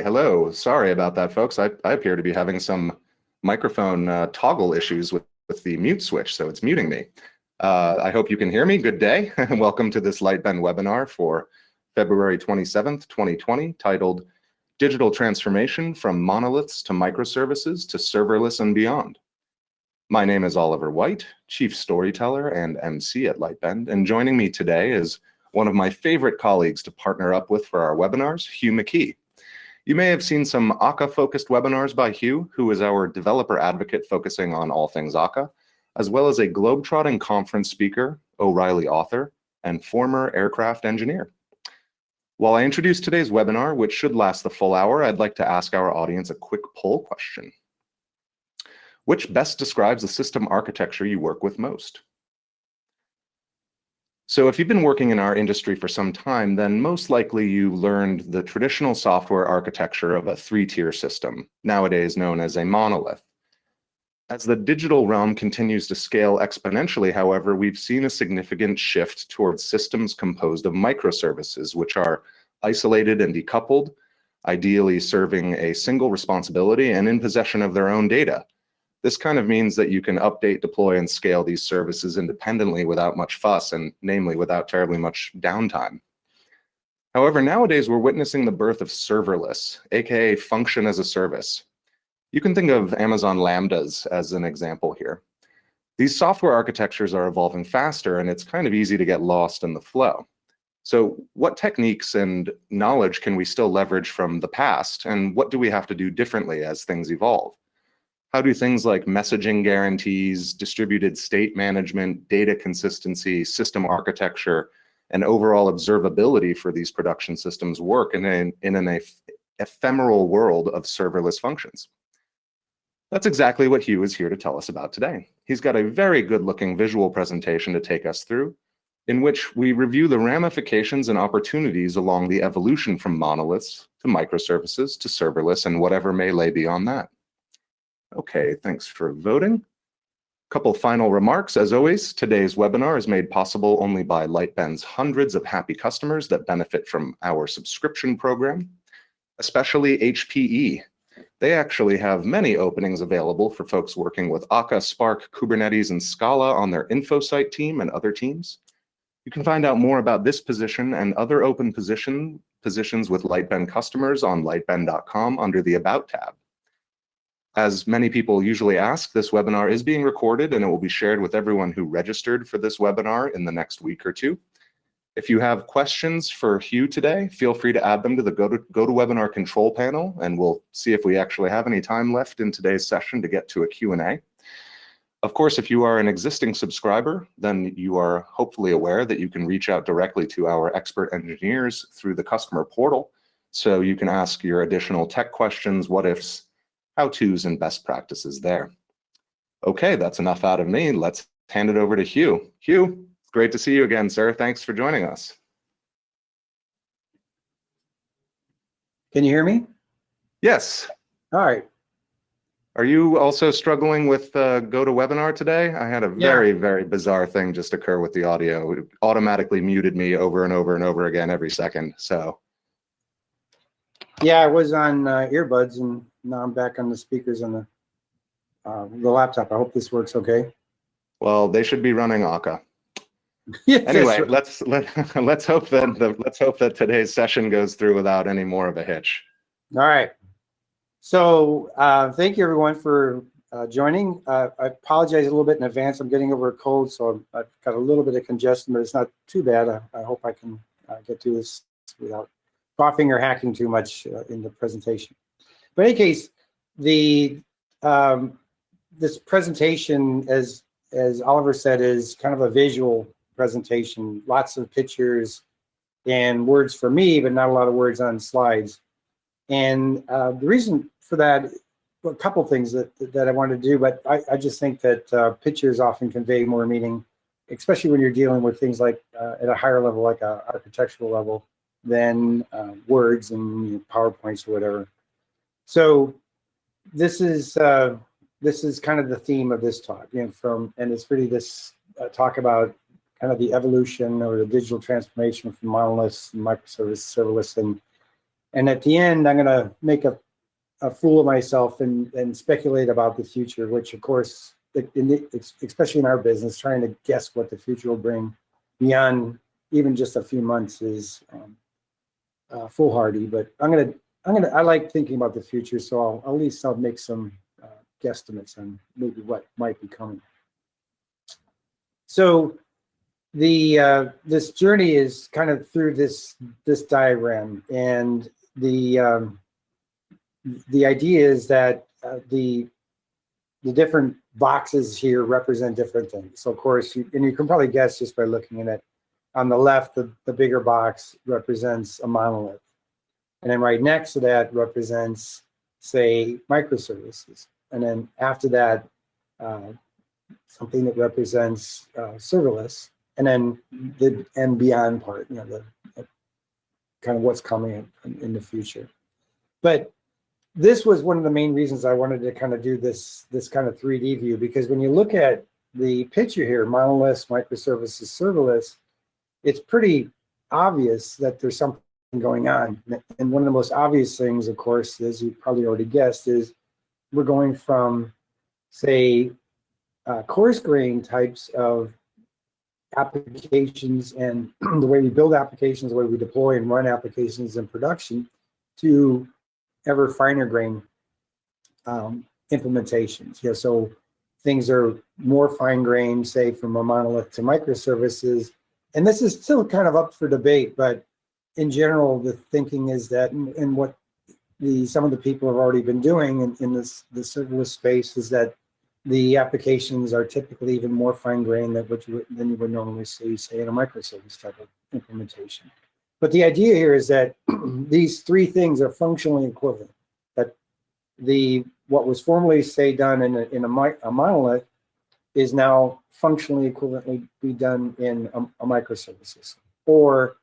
Hello. Sorry about that, folks. I appear to be having some microphone toggle issues with the mute switch, so it's muting me. I hope you can hear me. Good day. Welcome to this Lightbend webinar for February 27th, 2020, titled Digital Transformation from Monoliths to Microservices to Serverless and Beyond. My name is Oliver White, Chief Storyteller and MC at Lightbend, and joining me today is one of my favorite colleagues to partner up with for our webinars, Hugh McKee. You may have seen some Akka-focused webinars by Hugh, who is our developer advocate focusing on all things Akka, as well as a globetrotting conference speaker, O'Reilly author, and former aircraft engineer. While I introduce today's webinar, which should last the full hour, I'd like to ask our audience a quick poll question. Which best describes the system architecture you work with most? So if you've been working in our industry for some time, then most likely you learned the traditional software architecture of a three-tier system, nowadays known as a monolith. As the digital realm continues to scale exponentially, however, we've seen a significant shift towards systems composed of microservices, which are isolated and decoupled, ideally serving a single responsibility and in possession of their own data. This kind of means that you can update, deploy, and scale these services independently without much fuss, and namely without terribly much downtime. However, nowadays we're witnessing the birth of serverless, aka function as a service. You can think of Amazon Lambdas as an example here. These software architectures are evolving faster, and it's kind of easy to get lost in the flow. So what techniques and knowledge can we still leverage from the past, and what do we have to do differently as things evolve? How do things like messaging guarantees, distributed state management, data consistency, system architecture, and overall observability for these production systems work in an ephemeral world of serverless functions? That's exactly what Hugh is here to tell us about today. He's got a very good-looking visual presentation to take us through, in which we review the ramifications and opportunities along the evolution from monoliths to microservices to serverless and whatever may lay beyond that. Okay, thanks for voting. Couple final remarks. As always, today's webinar is made possible only by Lightbend's hundreds of happy customers that benefit from our subscription program, especially HPE. They actually have many openings available for folks working with Akka, Spark, Kubernetes, and Scala on their InfoSite team and other teams. You can find out more about this position and other open positions with Lightbend customers on lightbend.com under the About tab. As many people usually ask, this webinar is being recorded and it will be shared with everyone who registered for this webinar in the next week or two. If you have questions for Hugh today, feel free to add them to the GoToWebinar control panel, and we'll see if we actually have any time left in today's session to get to a Q&A. Of course, if you are an existing subscriber, then you are hopefully aware that you can reach out directly to our expert engineers through the customer portal, so you can ask your additional tech questions, what-ifs, how-tos, and best practices there. Okay, that's enough out of me. Let's hand it over to Hugh. Hugh, great to see you again, sir. Thanks for joining us. Can you hear me? Yes. All right. Are you also struggling with GoToWebinar today? I had a very bizarre thing just occur with the audio. It automatically muted me over and over and over again every second, so. Yeah, I was on earbuds, and now I'm back on the speakers on the laptop. I hope this works okay. Well, they should be running Akka. Yes, anyway, let's hope that today's session goes through without any more of a hitch. All right. So thank you everyone for joining. I apologize a little bit in advance. I'm getting over a cold, so I've got a little bit of congestion, but it's not too bad. I hope I can get through this without coughing or hacking too much in the presentation. But in any case, this presentation, as Oliver said, is kind of a visual presentation. Lots of pictures and words for me, but not a lot of words on slides. And the reason for that, a couple things that I wanted to do, but I just think that pictures often convey more meaning, especially when you're dealing with things like at a higher level, like a architectural level, than words and PowerPoints or whatever. So this is kind of the theme of this talk, and it's really this talk about kind of the evolution or the digital transformation from monoliths and microservices, serverless, And at the end, I'm going to make a fool of myself and speculate about the future, which of course, especially in our business, trying to guess what the future will bring beyond even just a few months is foolhardy. But I like thinking about the future, so at least I'll make some guesstimates on maybe what might be coming. So this journey is kind of through this diagram, and the idea is that the different boxes here represent different things. So of course, and you can probably guess just by looking at it. On the left, the bigger box represents a monolith, and then right next to that represents, say, microservices, and then after that, something that represents serverless, and then the and beyond part, the kind of what's coming in the future. But this was one of the main reasons I wanted to kind of do this kind of 3D view, because when you look at the picture here, monoliths, microservices, serverless, it's pretty obvious that there's something going on. And one of the most obvious things, of course, as you probably already guessed, is we're going from, say, coarse grain types of applications and the way we build applications, the way we deploy and run applications in production, to ever finer grain implementations. So things are more fine grained, say, from a monolith to microservices. And this is still kind of up for debate, but in general, the thinking is that, and what some of the people have already been doing in the serverless space, is that the applications are typically even more fine grained than you would normally see, say, in a microservice type of implementation. But the idea here is that these three things are functionally equivalent. That what was formerly, say, done in a monolith is now functionally equivalently be done in a microservices. Or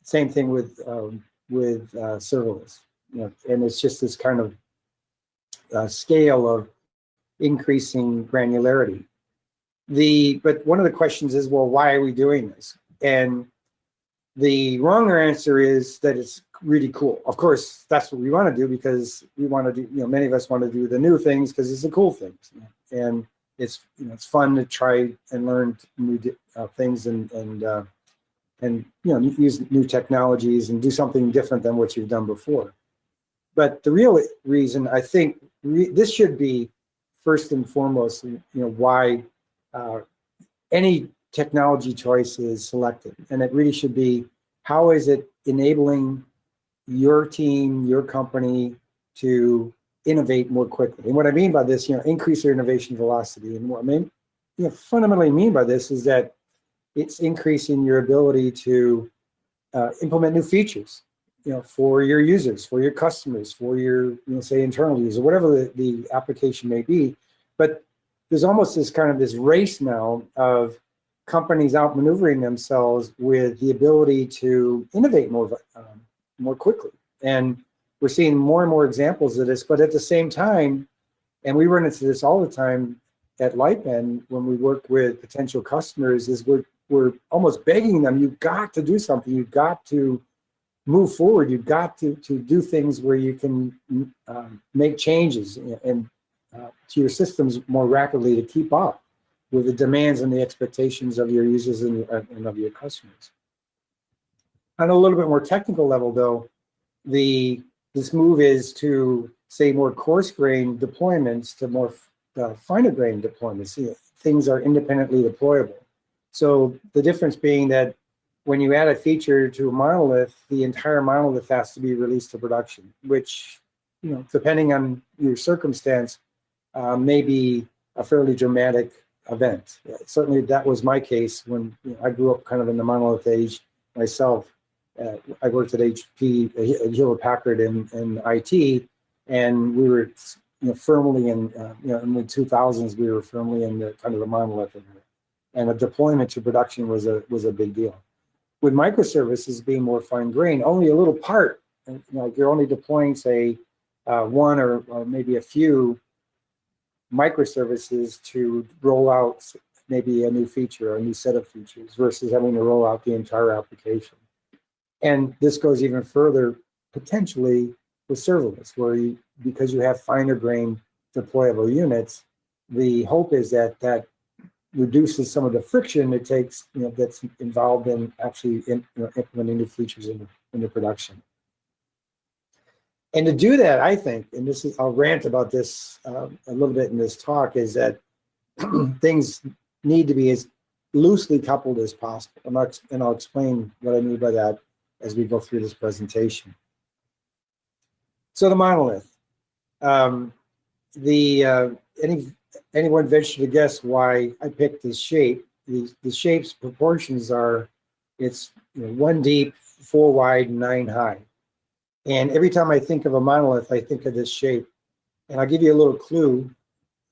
same thing with serverless. And it's just this kind of scale of increasing granularity. But one of the questions is, well, why are we doing this? And the wronger answer is that it's really cool. Of course, that's what we want to do, because we want to do, many of us want to do the new things because it's the cool things. And it's fun to try and learn new things and use new technologies and do something different than what you've done before. But the real reason, I think, this should be first and foremost, why any technology choice is selected, and it really should be, how is it enabling your team, your company, to innovate more quickly? And what I mean by this, increase your innovation velocity. And what I fundamentally mean by this is that it's increasing your ability to implement new features, for your users, for your customers, for your, say, internal users, whatever the application may be. But there's almost this race now of companies outmaneuvering themselves with the ability to innovate more quickly. And we're seeing more and more examples of this. But at the same time, and we run into this all the time at Lightbend when we work with potential customers, is we're almost begging them, you've got to do something. You've got to move forward. You've got to do things where you can make changes and to your systems more rapidly to keep up with the demands and the expectations of your users and of your customers. On a little bit more technical level, though, this move is to, say, more coarse grain deployments to more finer grain deployments. Things are independently deployable. So the difference being that when you add a feature to a monolith, the entire monolith has to be released to production, which, depending on your circumstance, may be a fairly dramatic event. Certainly that was my case when I grew up kind of in the monolith age myself. I worked at HP, Hewlett Packard in IT, and we were firmly in the 2000s, we were firmly in the kind of the monolith area. And a deployment to production was a big deal. With microservices being more fine grained, only a little part, you're only deploying, say, one or maybe a few microservices to roll out maybe a new feature or a new set of features versus having to roll out the entire application. And this goes even further potentially with serverless, where you, because you have finer grained deployable units, the hope is that that reduces some of the friction it takes, that's involved in actually implementing new features into production. And to do that, I think, and this is, I'll rant about this a little bit in this talk, is that things need to be as loosely coupled as possible. And I'll explain what I mean by that as we go through this presentation. So the monolith. Anyone venture to guess why I picked this shape? The shape's proportions are, it's 1 deep, 4 wide, and 9 high. And every time I think of a monolith, I think of this shape. And I'll give you a little clue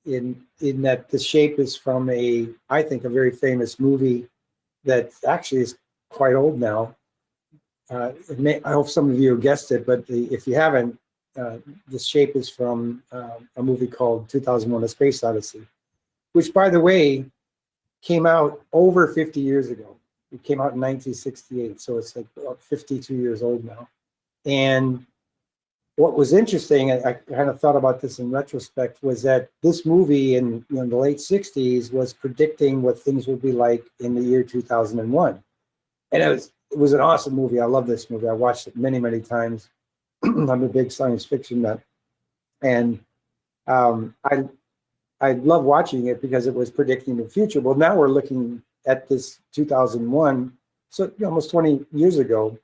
in that the shape is from I think, a very famous movie that actually is quite old now. I hope some of you have guessed it, but if you haven't, the shape is from a movie called 2001: A Space Odyssey, which, by the way, came out over 50 years ago. It came out in 1968, so it's like about 52 years old now. And what was interesting, I kind of thought about this in retrospect, was that this movie in the late 60s was predicting what things would be like in the year 2001. And it was an awesome movie. I love this movie. I watched it many, many times. I'm a big science fiction nut. And I love watching it because it was predicting the future. Well, now we're looking at this 2001, so almost 20 years ago.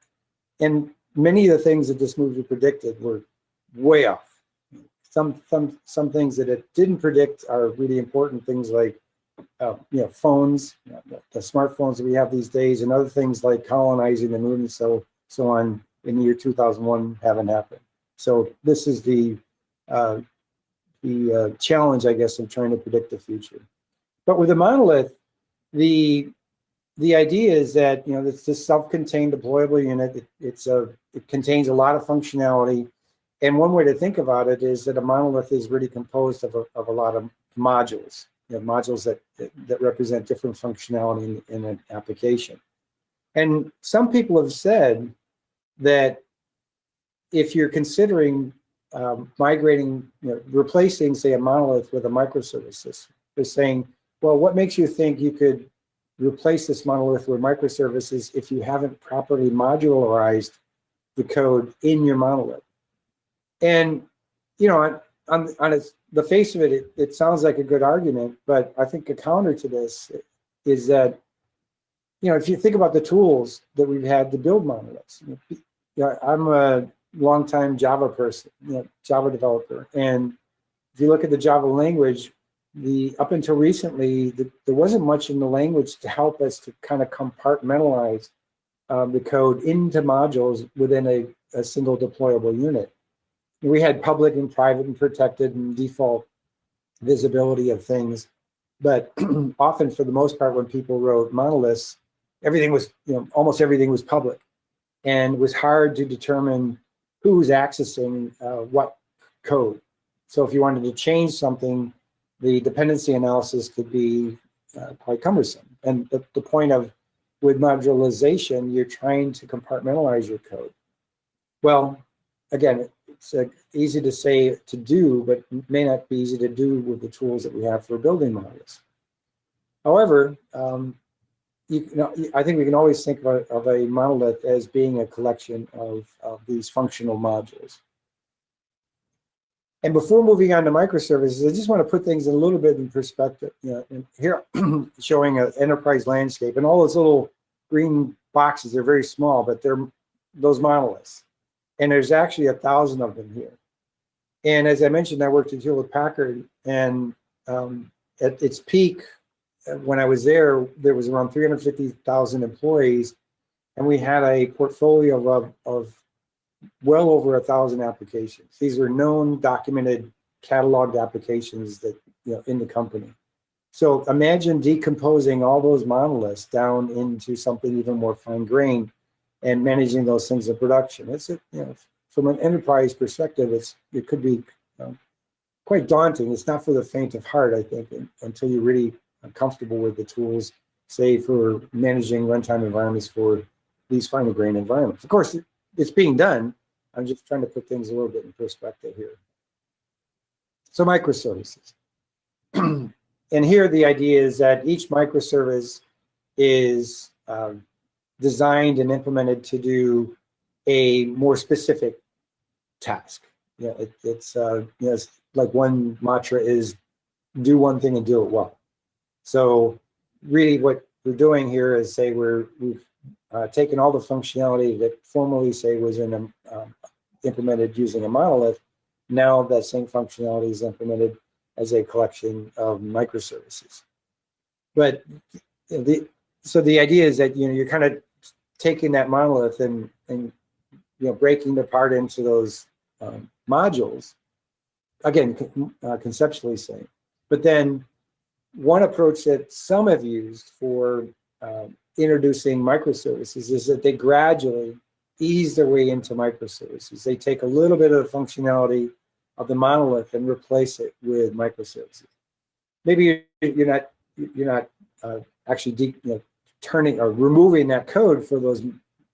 And many of the things that this movie predicted were way off. Some things that it didn't predict are really important things like phones, the smartphones that we have these days, and other things like colonizing the moon and so on in the year 2001 haven't happened. So this is the challenge, I guess, of trying to predict the future. But with a monolith, the idea is that it's this self-contained deployable unit. It contains a lot of functionality, and one way to think about it is that a monolith is really composed of a lot of modules. Modules that represent different functionality in an application. And some people have said that if you're considering migrating, replacing, say, a monolith with a microservices, they're saying, well, what makes you think you could replace this monolith with microservices if you haven't properly modularized the code in your monolith? And on the face of it, it sounds like a good argument, but I think a counter to this is that if you think about the tools that we've had to build monoliths, I'm a longtime Java person, Java developer, and if you look at the Java language, up until recently, there wasn't much in the language to help us to kind of compartmentalize the code into modules within a single deployable unit. We had public and private and protected and default visibility of things, but often, for the most part, when people wrote monoliths, everything was, almost everything was public, and it was hard to determine who's accessing what code. So if you wanted to change something, the dependency analysis could be quite cumbersome. And the point with modularization, you're trying to compartmentalize your code. Well, again, it's easy to say to do, but may not be easy to do with the tools that we have for building monoliths. However, I think we can always think of a monolith as being a collection of these functional modules. And before moving on to microservices, I just want to put things a little bit in perspective. And here, showing an enterprise landscape, and all those little green boxes are very small, but they're those monoliths. And there's actually 1,000 of them here. And as I mentioned, I worked at Hewlett Packard, and at its peak, when I was there was around 350,000 employees, and we had a portfolio of well over 1,000 applications. These were known, documented, cataloged applications that in the company. So imagine decomposing all those monoliths down into something even more fine-grained and managing those things in production. It's from an enterprise perspective, it could be quite daunting. It's not for the faint of heart, I think, until you're really comfortable with the tools, say, for managing runtime environments for these fine-grained environments. Of course, it's being done, I'm just trying to put things a little bit in perspective here. So microservices. And here the idea is that each microservice is designed and implemented to do a more specific task. It's like one mantra is do one thing and do it well. So really what we're doing here is say we've taken all the functionality that formerly say was implemented using a monolith. Now that same functionality is implemented as a collection of microservices. But so the idea is that you're kind of taking that monolith and breaking it apart into those modules. Again, conceptually saying. But then one approach that some have used for introducing microservices is that they gradually ease their way into microservices. They take a little bit of the functionality of the monolith and replace it with microservices. Maybe you're not actually turning or removing that code for those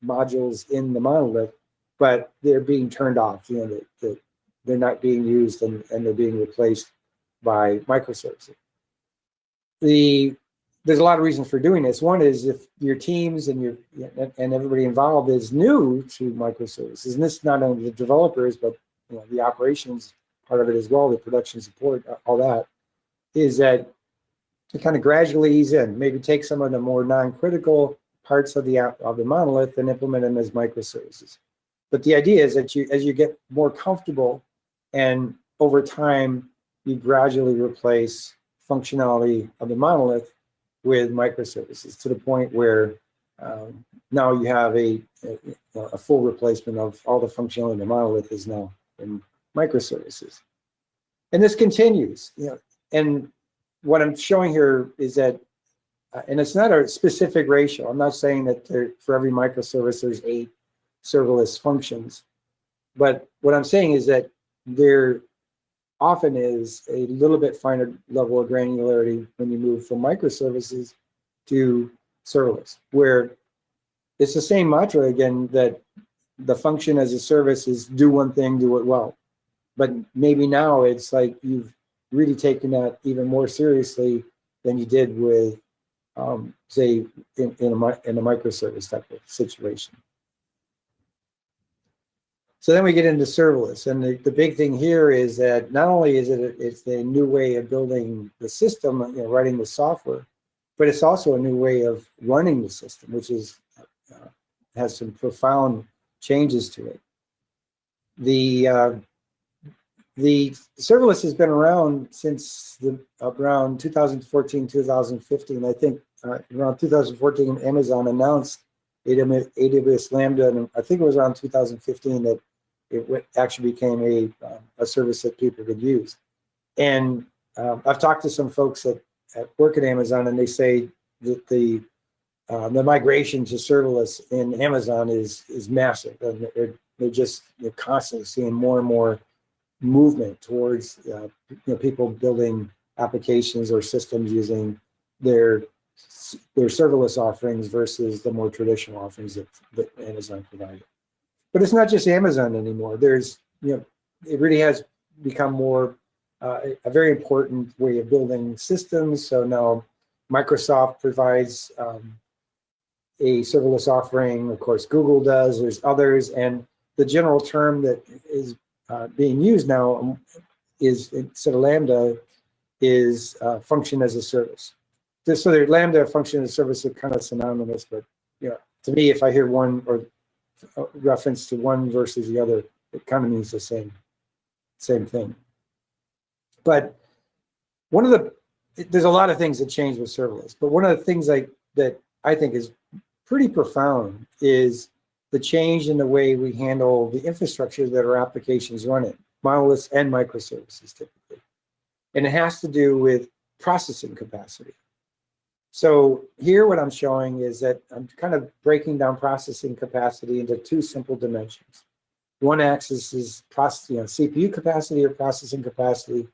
modules in the monolith, but they're being turned off. They're not being used and they're being replaced by microservices. There's a lot of reasons for doing this. One is if your teams and everybody involved is new to microservices, and this is not only the developers, but the operations part of it as well, the production support, all that, is that to kind of gradually ease in, maybe take some of the more non-critical parts of the monolith and implement them as microservices. But the idea is that as you get more comfortable and over time, you gradually replace functionality of the monolith with microservices to the point where now you have a full replacement of all the functionality of the monolith is now in microservices. And this continues, and what I'm showing here is that, and it's not a specific ratio. I'm not saying that for every microservice there's 8 serverless functions, but what I'm saying is that there often is a little bit finer level of granularity when you move from microservices to serverless, where it's the same mantra again, that the function as a service is do one thing, do it well. But maybe now it's like you've really taken that even more seriously than you did with, say, in a microservice type of situation. So then we get into serverless, and the big thing here is that not only is it's a new way of building the system, writing the software, but it's also a new way of running the system, which has some profound changes to it. The serverless has been around since around 2014, 2015. I think around 2014, Amazon announced AWS Lambda, and I think it was around 2015 that it actually became a service that people could use. And I've talked to some folks that work at Amazon, and they say that the migration to serverless in Amazon is massive. And they're constantly seeing more and more movement towards people building applications or systems using their serverless offerings versus the more traditional offerings that Amazon provided. But it's not just Amazon anymore. There's, it really has become more a very important way of building systems. So now Microsoft provides a serverless offering. Of course, Google does. There's others, and the general term that is being used now is, instead of Lambda, is function as a service. So their Lambda, function as a service, are kind of synonymous, but to me, if I hear one or reference to one versus the other, it kind of means the same thing. But there's a lot of things that change with serverless, but one of the things that I think is pretty profound is the change in the way we handle the infrastructure that our applications run in, monoliths and microservices typically. And it has to do with processing capacity. So here what I'm showing is that I'm kind of breaking down processing capacity into 2 simple dimensions. One axis is CPU capacity or processing capacity.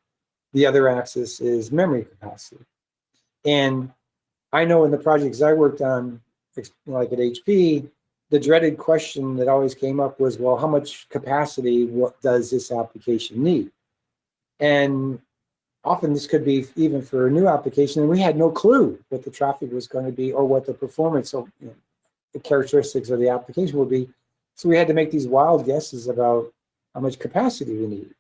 The other axis is memory capacity. And I know in the projects I worked on, like at HP, the dreaded question that always came up was, well, how much capacity does this application need? And often this could be even for a new application, and we had no clue what the traffic was going to be or what the performance of the characteristics of the application would be. So we had to make these wild guesses about how much capacity we need.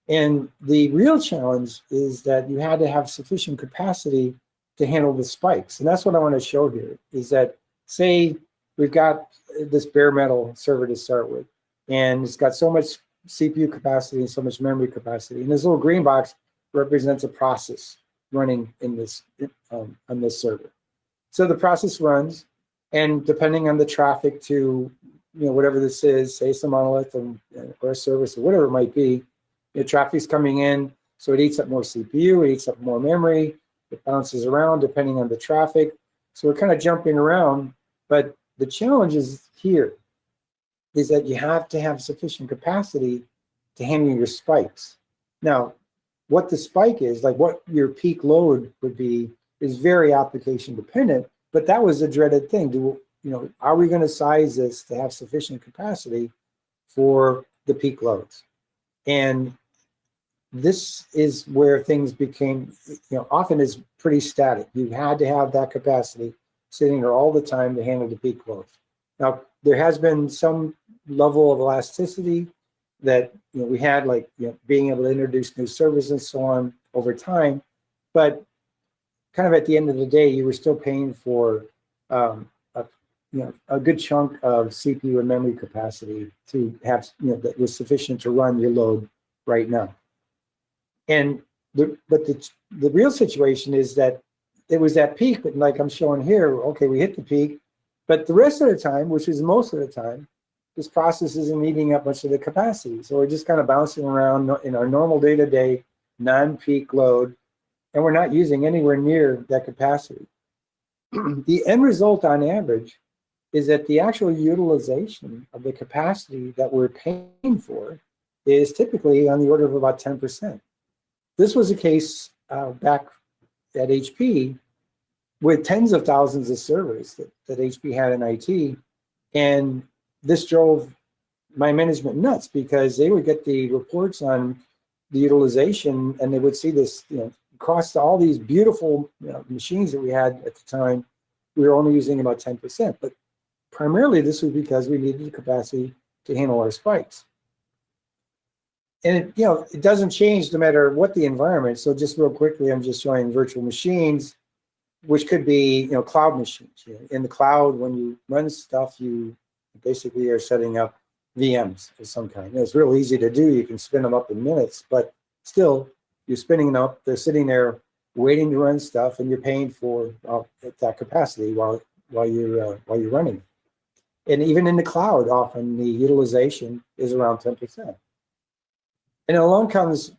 And the real challenge is that you had to have sufficient capacity to handle the spikes. And that's what I want to show here, is that, say we've got this bare metal server to start with, and it's got so much CPU capacity and so much memory capacity. And this little green box represents a process running in this on this server. So the process runs, and depending on the traffic to whatever this is, say it's a monolith or a service or whatever it might be, the traffic's coming in, so it eats up more CPU, it eats up more memory, it bounces around depending on the traffic. So we're kind of jumping around, but the challenge is here is that you have to have sufficient capacity to handle your spikes. Now, what the spike is, like what your peak load would be, is very application dependent, but that was a dreaded thing. Are we going to size this to have sufficient capacity for the peak loads? And this is where things became, often is pretty static. You had to have that capacity sitting there all the time to handle the peak loads. Now, there has been some level of elasticity that we had, like being able to introduce new servers and so on over time, but kind of at the end of the day, you were still paying for a good chunk of CPU and memory capacity to have that was sufficient to run your load right now. And the real situation is that it was that peak, but like I'm showing here, okay, we hit the peak, but the rest of the time, which is most of the time, this process isn't eating up much of the capacity. So we're just kind of bouncing around in our normal day-to-day non-peak load, and we're not using anywhere near that capacity. The end result on average is that the actual utilization of the capacity that we're paying for is typically on the order of about 10%. This was the case back at HP with tens of thousands of servers that HP had in IT. And this drove my management nuts because they would get the reports on the utilization and they would see this, across all these beautiful machines that we had at the time, we were only using about 10%. But primarily this was because we needed the capacity to handle our spikes. And it doesn't change no matter what the environment. So just real quickly, I'm just showing virtual machines, which could be cloud machines. In the cloud, when you run stuff, you basically are setting up VMs of some kind. It's real easy to do. You can spin them up in minutes, but still, you're spinning them up. They're sitting there waiting to run stuff, and you're paying for that capacity while you're running. And even in the cloud, often the utilization is around 10%. And along comes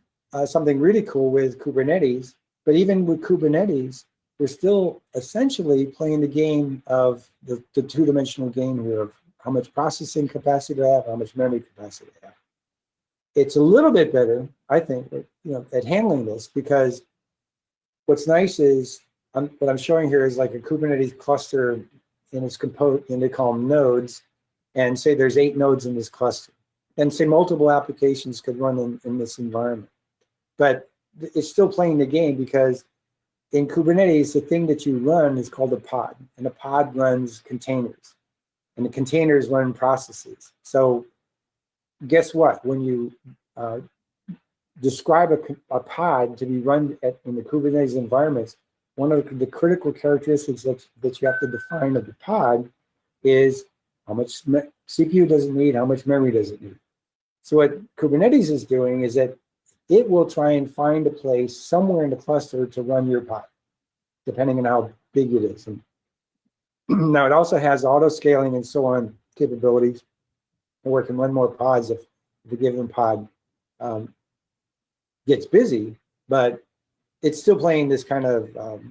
something really cool with Kubernetes. But even with Kubernetes, we're still essentially playing the game of the two-dimensional game here of how much processing capacity to have, how much memory capacity to have. It's a little bit better, I think, at handling this, because what's nice is what I'm showing here is like a Kubernetes cluster in its component, and they call them nodes, and say there's 8 nodes in this cluster. And say multiple applications could run in this environment. But it's still playing the game because in Kubernetes, the thing that you run is called a pod. And a pod runs containers. And the containers run processes. So guess what? When you describe a pod to be run in the Kubernetes environments, one of the critical characteristics that you have to define of the pod is how much CPU does it need, how much memory does it need. So what Kubernetes is doing is that it will try and find a place somewhere in the cluster to run your pod, depending on how big it is. And now it also has auto scaling and so on capabilities, where it can run more pods if the given pod gets busy, but it's still playing this kind of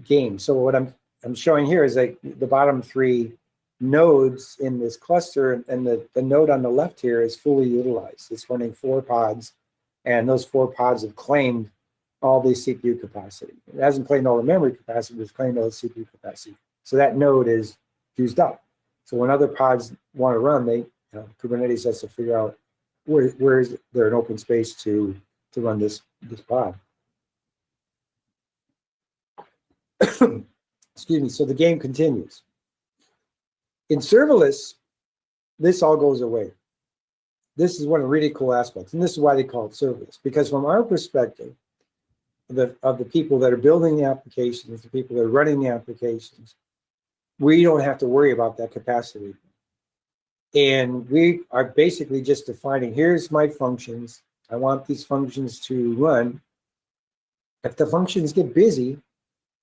game. So what I'm showing here is like the bottom 3 nodes in this cluster, and the node on the left here is fully utilized. It's running 4 pods, and those 4 pods have claimed all the CPU capacity. It hasn't claimed all the memory capacity, but it's claimed all the CPU capacity. So that node is used up. So when other pods want to run, Kubernetes has to figure out where is there an open space to run this pod. Excuse me. So the game continues. In serverless, this all goes away. This is one of the really cool aspects, and this is why they call it serverless. Because from our perspective, of the people that are building the applications, the people that are running the applications, we don't have to worry about that capacity. And we are basically just defining, here's my functions. I want these functions to run. If the functions get busy,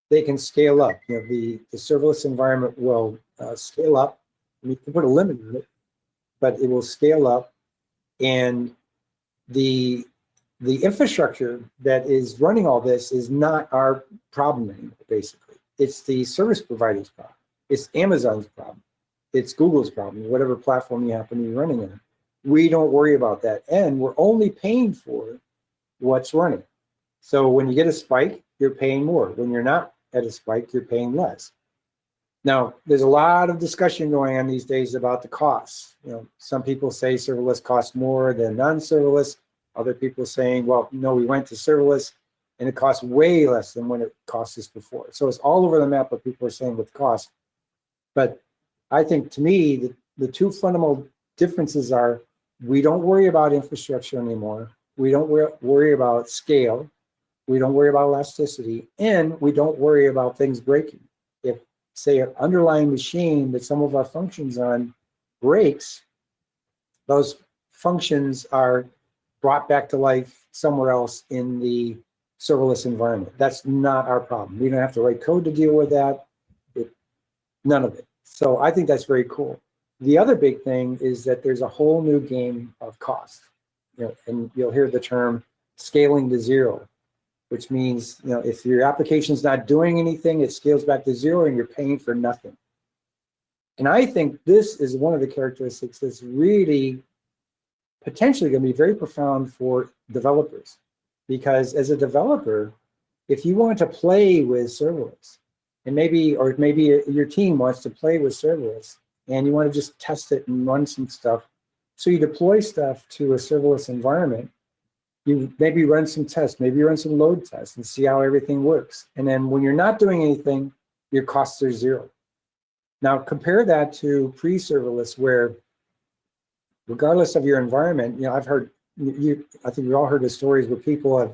they can scale up. You know, the serverless environment will scale up. We can put a limit on it, but it will scale up. And the infrastructure that is running all this is not our problem anymore, basically. It's the service provider's problem. It's Amazon's problem. It's Google's problem, whatever platform you happen to be running on. We don't worry about that. And we're only paying for what's running. So when you get a spike, you're paying more. When you're not at a spike, you're paying less. Now, there's a lot of discussion going on these days about the costs. You know, some people say serverless costs more than non-serverless. Other people saying, well, no, we went to serverless and it costs way less than when it cost us before. So it's all over the map what people are saying with cost. But I think, to me, the two fundamental differences are we don't worry about infrastructure anymore. We don't worry about scale. We don't worry about elasticity. And we don't worry about things breaking. If, say, an underlying machine that some of our functions on breaks, those functions are brought back to life somewhere else in the serverless environment. That's not our problem. We don't have to write code to deal with that. None of it. So I think that's very cool. The other big thing is that there's a whole new game of cost. You know, and you'll hear the term scaling to zero, which means, you know, if your application's not doing anything, it scales back to zero and you're paying for nothing. And I think this is one of the characteristics that's really potentially going to be very profound for developers. Because as a developer, if you want to play with serverless, and maybe your team wants to play with serverless, and you want to just test it and run some stuff, so you deploy stuff to a serverless environment, you maybe run some tests, maybe you run some load tests and see how everything works. And then when you're not doing anything, your costs are zero. Now compare that to pre-serverless, where regardless of your environment, you know, I've heard, I think we've all heard the stories where people have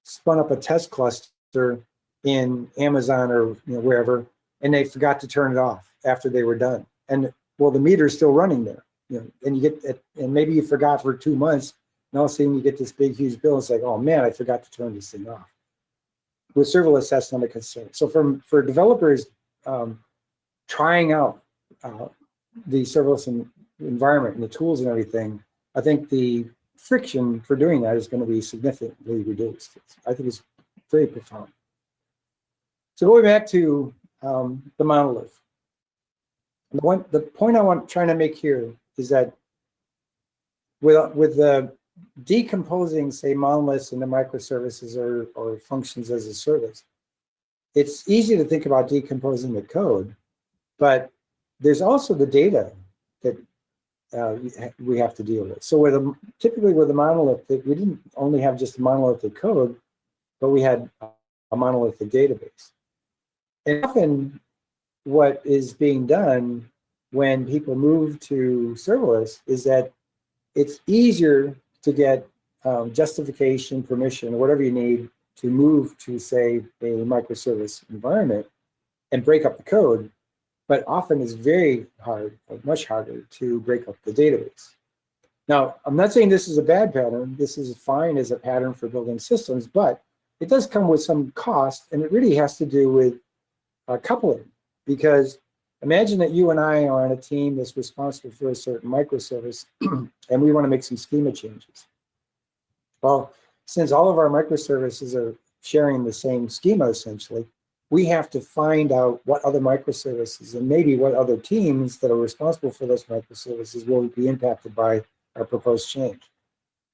spun up a test cluster in Amazon or, you know, wherever, and they forgot to turn it off after they were done. And well, the meter's still running there, you know, and you get it, and maybe you forgot for 2 months, and all of a sudden you get this big, huge bill. It's like, oh man, I forgot to turn this thing off. With serverless, that's not a concern. So for developers trying out the serverless environment and the tools and everything, I think the friction for doing that is going to be significantly reduced. I think it's very profound. So going back to the monolith, the point I want trying to make here is that with the decomposing, say, monoliths into microservices or functions as a service, it's easy to think about decomposing the code, but there's also the data that we have to deal with. So typically with a monolith, we didn't only have just monolithic code, but we had a monolithic database. And often what is being done when people move to serverless is that it's easier to get justification, permission, or whatever you need to move to, say, a microservice environment and break up the code, but often it's very hard, or much harder, to break up the database. Now, I'm not saying this is a bad pattern. This is fine as a pattern for building systems, but it does come with some cost, and it really has to do with coupling. Because imagine that you and I are on a team that's responsible for a certain microservice, and we want to make some schema changes. Well, since all of our microservices are sharing the same schema, essentially, we have to find out what other microservices and maybe what other teams that are responsible for those microservices will be impacted by our proposed change.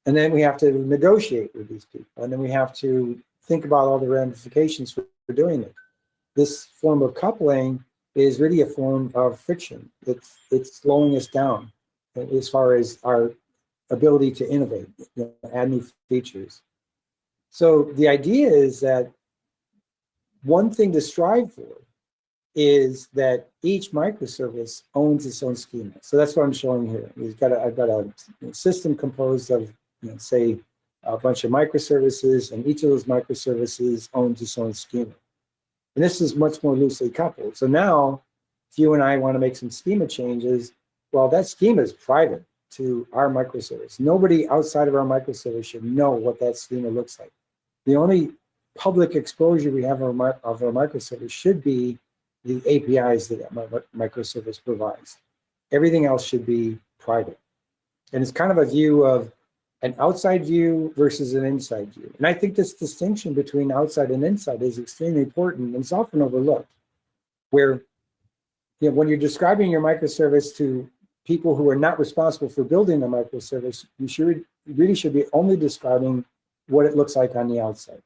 And then we have to negotiate with these people. And then we have to think about all the ramifications for doing it. This form of coupling is really a form of friction. It's slowing us down as far as our ability to innovate, add new features. So the idea is that one thing to strive for is that each microservice owns its own schema. So that's what I'm showing here. I've got a system composed of, say, a bunch of microservices, and each of those microservices owns its own schema. And this is much more loosely coupled. So now, if you and I want to make some schema changes, well, that schema is private to our microservice. Nobody outside of our microservice should know what that schema looks like. The only public exposure we have of our microservice should be the APIs that microservice provides. Everything else should be private. And it's kind of a view of an outside view versus an inside view. And I think this distinction between outside and inside is extremely important, and it's often overlooked, where when you're describing your microservice to people who are not responsible for building the microservice, you really should be only describing what it looks like on the outside.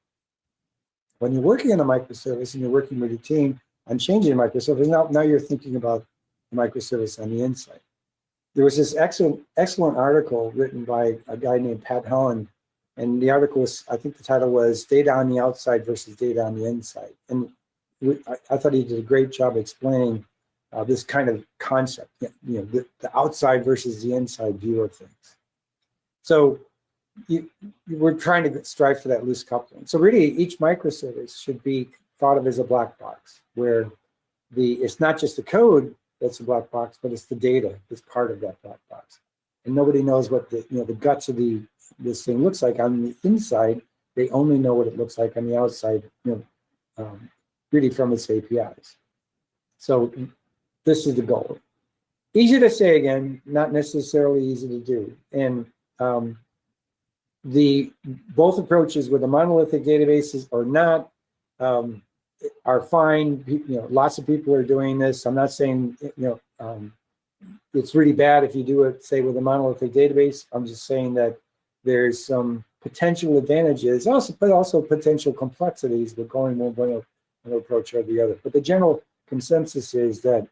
When you're working on a microservice and you're working with your team on changing a microservice, now you're thinking about the microservice on the inside. There was this excellent article written by a guy named Pat Helen, and the article was, I think the title was Data on the Outside versus Data on the Inside. And I thought he did a great job explaining this kind of concept, the outside versus the inside view of things. So we're trying to strive for that loose coupling. So really, each microservice should be thought of as a black box, where it's not just the code that's a black box, but it's the data that's part of that black box. And nobody knows what the guts of this thing looks like on the inside. They only know what it looks like on the outside, really from its APIs. So this is the goal. Easy to say again, not necessarily easy to do. And both approaches, with the monolithic databases or not, are fine. Lots of people are doing this. I'm not saying it's really bad if you do it, say, with a monolithic database. I'm just saying that there's some potential advantages, but also potential complexities with going one approach or the other. But the general consensus is that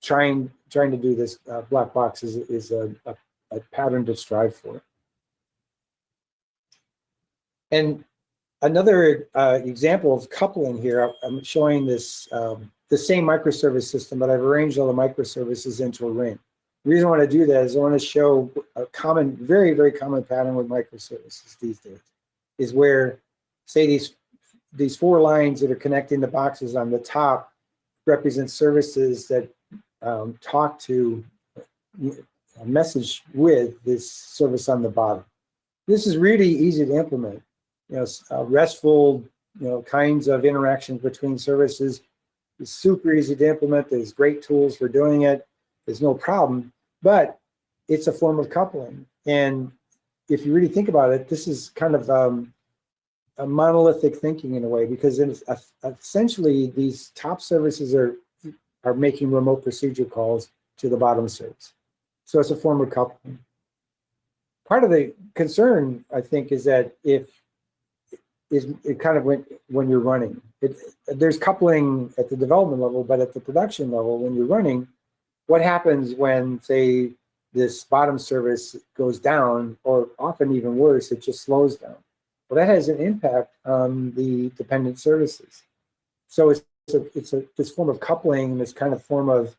trying to do this black box is a pattern to strive for. And another example of coupling here, I'm showing this the same microservice system, but I've arranged all the microservices into a ring. The reason I want to do that is I want to show a common, very, very common pattern with microservices these days, is where, say, these 4 lines that are connecting the boxes on the top represent services that talk to a message with this service on the bottom. This is really easy to implement. RESTful, kinds of interactions between services is super easy to implement. There's great tools for doing it. There's no problem, but it's a form of coupling. And if you really think about it, this is kind of a monolithic thinking in a way, because it's essentially these top services are making remote procedure calls to the bottom service. So it's a form of coupling. Part of the concern, I think, is that it kind of when you're running. There's coupling at the development level, but at the production level, when you're running, what happens when, say, this bottom service goes down, or often even worse, it just slows down? Well, that has an impact on the dependent services. So it's this form of coupling, this kind of form of,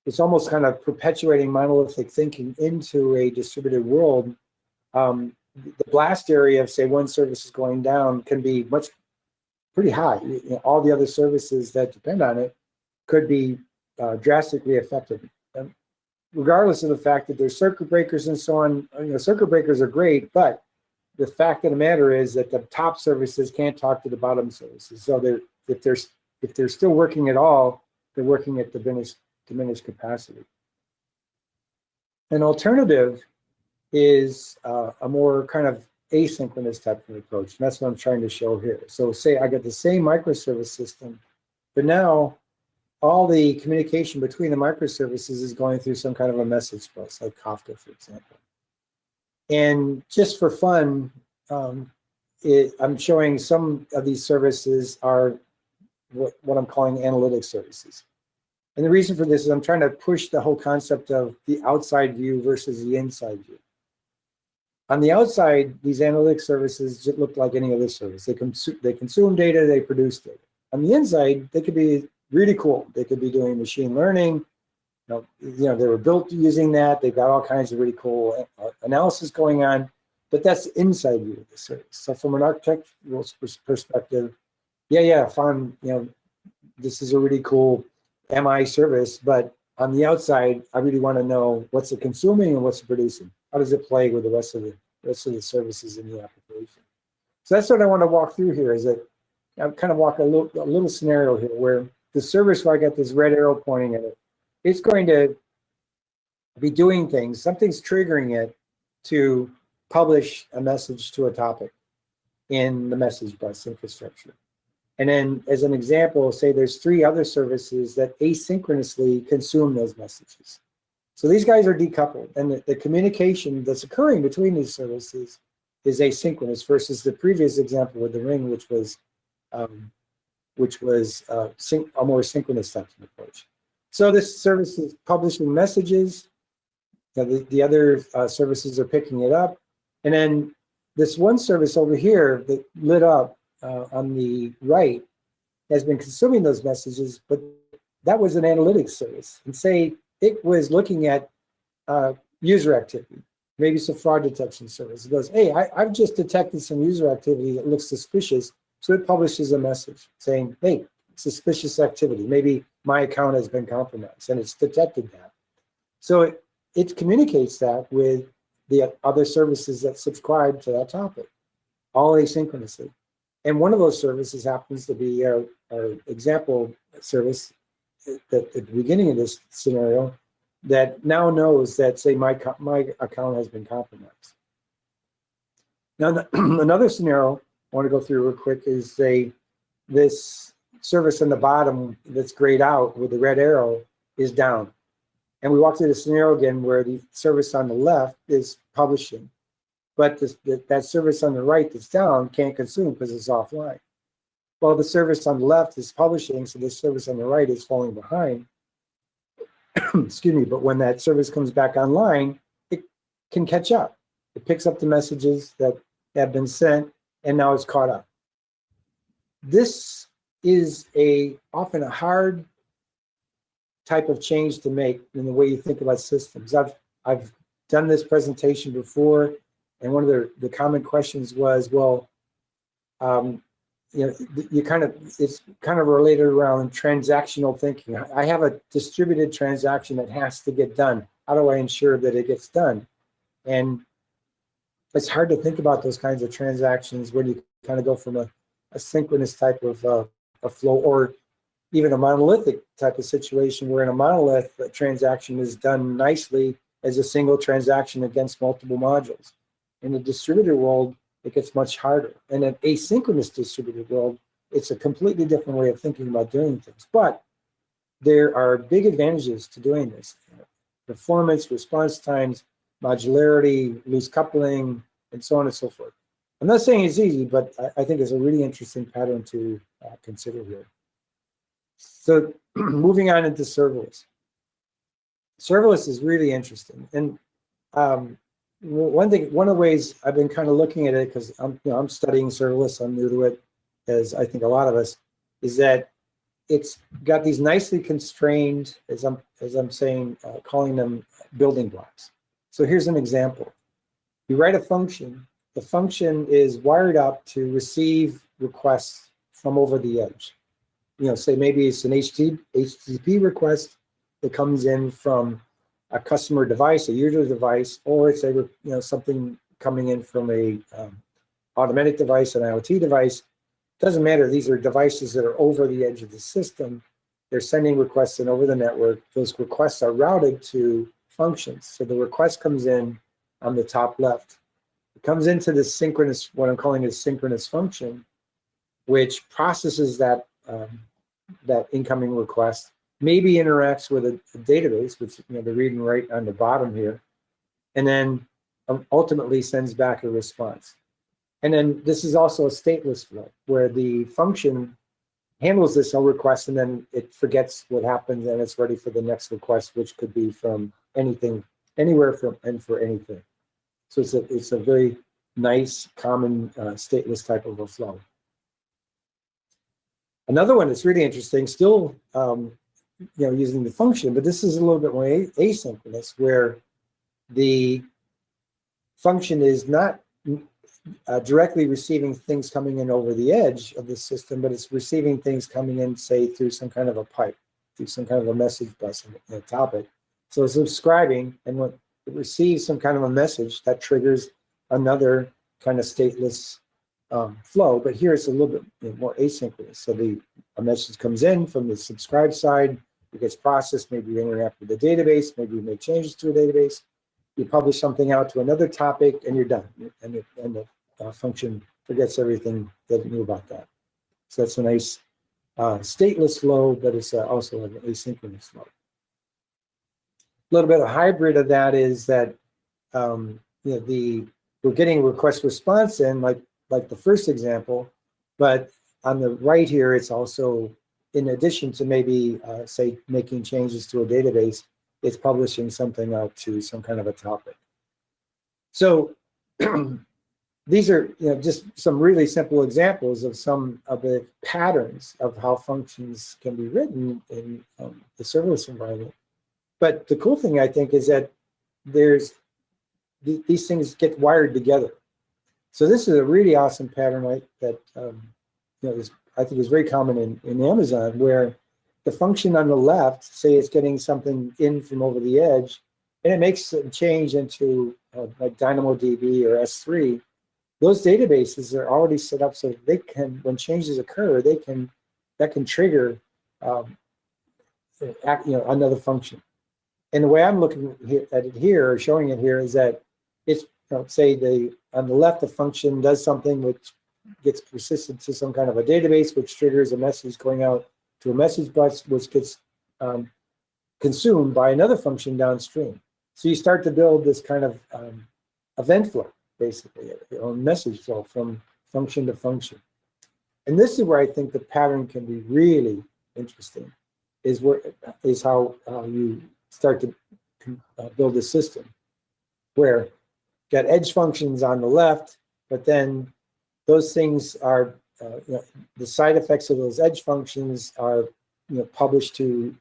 it's almost kind of perpetuating monolithic thinking into a distributed world. The blast area of, say, one service is going down can be pretty high. All the other services that depend on it could be drastically affected. And regardless of the fact that there's circuit breakers and so on, circuit breakers are great, but the fact of the matter is that the top services can't talk to the bottom services. So if they're still working at all, they're working at diminished capacity. An alternative is a more kind of asynchronous type of approach. And that's what I'm trying to show here. So say I get the same microservice system, but now all the communication between the microservices is going through some kind of a message bus, like Kafka, for example. And just for fun, I'm showing some of these services are what I'm calling analytic services. And the reason for this is I'm trying to push the whole concept of the outside view versus the inside view. On the outside, these analytic services just look like any other service. They consume data, they produce data. On the inside, they could be really cool. They could be doing machine learning. You know, they were built using that. They've got all kinds of really cool analysis going on, but that's the inside view of the service. So from an architectural perspective, yeah, fine, you know, this is a really cool MI service, but on the outside, I really want to know what's it consuming and what's it producing. How does it play with the rest of the services in the application? So that's what I want to walk through here. Is that I kind of walk a little scenario here where the service, where I got this red arrow pointing at it, it's going to be doing things. Something's triggering it to publish a message to a topic in the message bus infrastructure. And then as an example, say there's 3 other services that asynchronously consume those messages. So these guys are decoupled, and the communication that's occurring between these services is asynchronous versus the previous example with the ring, which was a more synchronous type of approach. So this service is publishing messages. The other services are picking it up. And then this one service over here that lit up on the right has been consuming those messages, but that was an analytics service. And say it was looking at user activity. Maybe it's a fraud detection service. It goes, hey, I've just detected some user activity that looks suspicious. So it publishes a message saying, hey, suspicious activity. Maybe my account has been compromised, and it's detected that. So it communicates that with the other services that subscribe to that topic, all asynchronously. And one of those services happens to be our example service that at the beginning of this scenario that now knows that, say, my account has been compromised. Now, another scenario I want to go through real quick is this service on the bottom that's grayed out with the red arrow is down. And we walk through the scenario again where the service on the left is publishing, but that service on the right that's down can't consume because it's offline. Well, the service on the left is publishing, so the service on the right is falling behind. Excuse me, but when that service comes back online, it can catch up. It picks up the messages that have been sent, and now it's caught up. This is often a hard type of change to make in the way you think about systems. I've done this presentation before, and one of the common questions was, well, you know, it's kind of related around transactional thinking. I have a distributed transaction that has to get done. How do I ensure that it gets done? And it's hard to think about those kinds of transactions when you kind of go from a synchronous type of a flow, or even a monolithic type of situation where in a monolith, the transaction is done nicely as a single transaction against multiple modules. In the distributed world, it gets much harder. In an asynchronous distributed world, it's a completely different way of thinking about doing things. But there are big advantages to doing this. Performance, response times, modularity, loose coupling, and so on and so forth. I'm not saying it's easy, but I think it's a really interesting pattern to consider here. So moving on into serverless. Serverless is really interesting. And one of the ways I've been kind of looking at it, because I'm studying serverless, I'm new to it, as I think a lot of us, is that it's got these nicely constrained, as I'm saying, calling them building blocks. So here's an example. You write a function. The function is wired up to receive requests from over the edge. You know, say maybe it's an HTTP request that comes in from a customer device, a user device, or it's something coming in from a automatic device, an IoT device. Doesn't matter. These are devices that are over the edge of the system. They're sending requests in over the network. Those requests are routed to functions. So the request comes in on the top left. It comes into this synchronous, what I'm calling a synchronous function, which processes that incoming request, maybe interacts with a database, which the read and write on the bottom here, and then ultimately sends back a response. And then this is also a stateless flow, where the function handles this request, and then it forgets what happened, and it's ready for the next request, which could be from anything, anywhere from, and for anything. So it's a very nice, common, stateless type of a flow. Another one that's really interesting, still using the function, but this is a little bit more asynchronous, where the function is not directly receiving things coming in over the edge of the system, but it's receiving things coming in, say, through some kind of a pipe, through some kind of a message bus in a topic. So it's subscribing, and when it receives some kind of a message, that triggers another kind of stateless flow. But here it's a little bit more asynchronous. So a message comes in from the subscribe side, it gets processed, maybe you interact with the database, maybe you make changes to a database, you publish something out to another topic, and you're done. And the function forgets everything that it knew about that. So that's a nice stateless flow, but it's also an asynchronous flow. A little bit of hybrid of that is that we're getting request response in, like the first example, but on the right here, it's also, in addition to maybe say making changes to a database, it's publishing something out to some kind of a topic. So these are just some really simple examples of some of the patterns of how functions can be written in the serverless environment. But the cool thing, I think, is that these things get wired together. So this is a really awesome pattern that I think is very common in Amazon, where the function on the left, say it's getting something in from over the edge, and it makes a change into like DynamoDB or S3. Those databases are already set up so they can, when changes occur, that can trigger another function. And the way I'm looking at it here, or showing it here, is that it's, say on the left, the function does something which gets persisted to some kind of a database, which triggers a message going out to a message bus, which gets consumed by another function downstream. So you start to build this kind of event flow, basically, or message flow from function to function. And this is where I think the pattern can be really interesting, is how you start to build a system where you got edge functions on the left, but then those things are, the side effects of those edge functions are, published to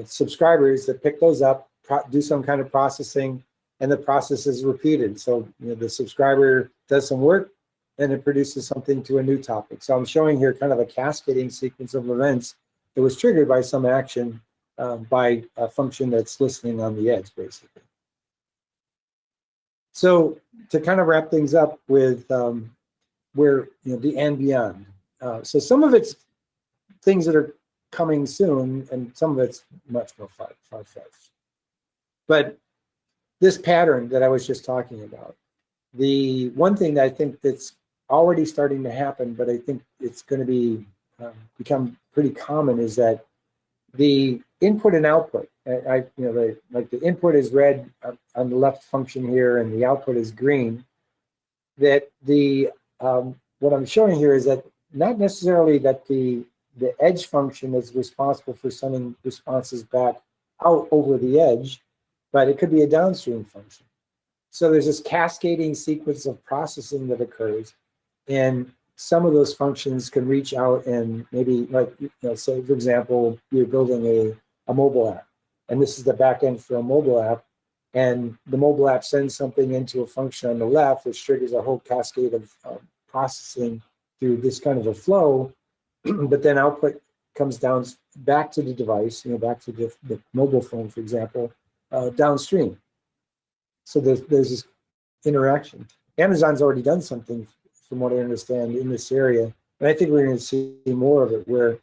subscribers that pick those up, do some kind of processing, and the process is repeated. So the subscriber does some work, and it produces something to a new topic. So I'm showing here kind of a cascading sequence of events that was triggered by some action by a function that's listening on the edge, basically. So to kind of wrap things up with where the and beyond. So some of it's things that are coming soon, and some of it's much more far-fetched. But this pattern that I was just talking about, the one thing that I think that's already starting to happen, but I think it's going to be become pretty common, is that the input and output, like the input is red on the left function here, and the output is green. That what I'm showing here is that not necessarily that the edge function is responsible for sending responses back out over the edge, but it could be a downstream function. So there's this cascading sequence of processing that occurs, and some of those functions can reach out and maybe, say, for example, you're building a mobile app, and this is the back end for a mobile app, and the mobile app sends something into a function on the left, which triggers a whole cascade of processing through this kind of a flow, but then output comes down back to the device, back to the mobile phone, for example, downstream. So there's this interaction. Amazon's already done something, from what I understand, in this area, and I think we're going to see more of it, where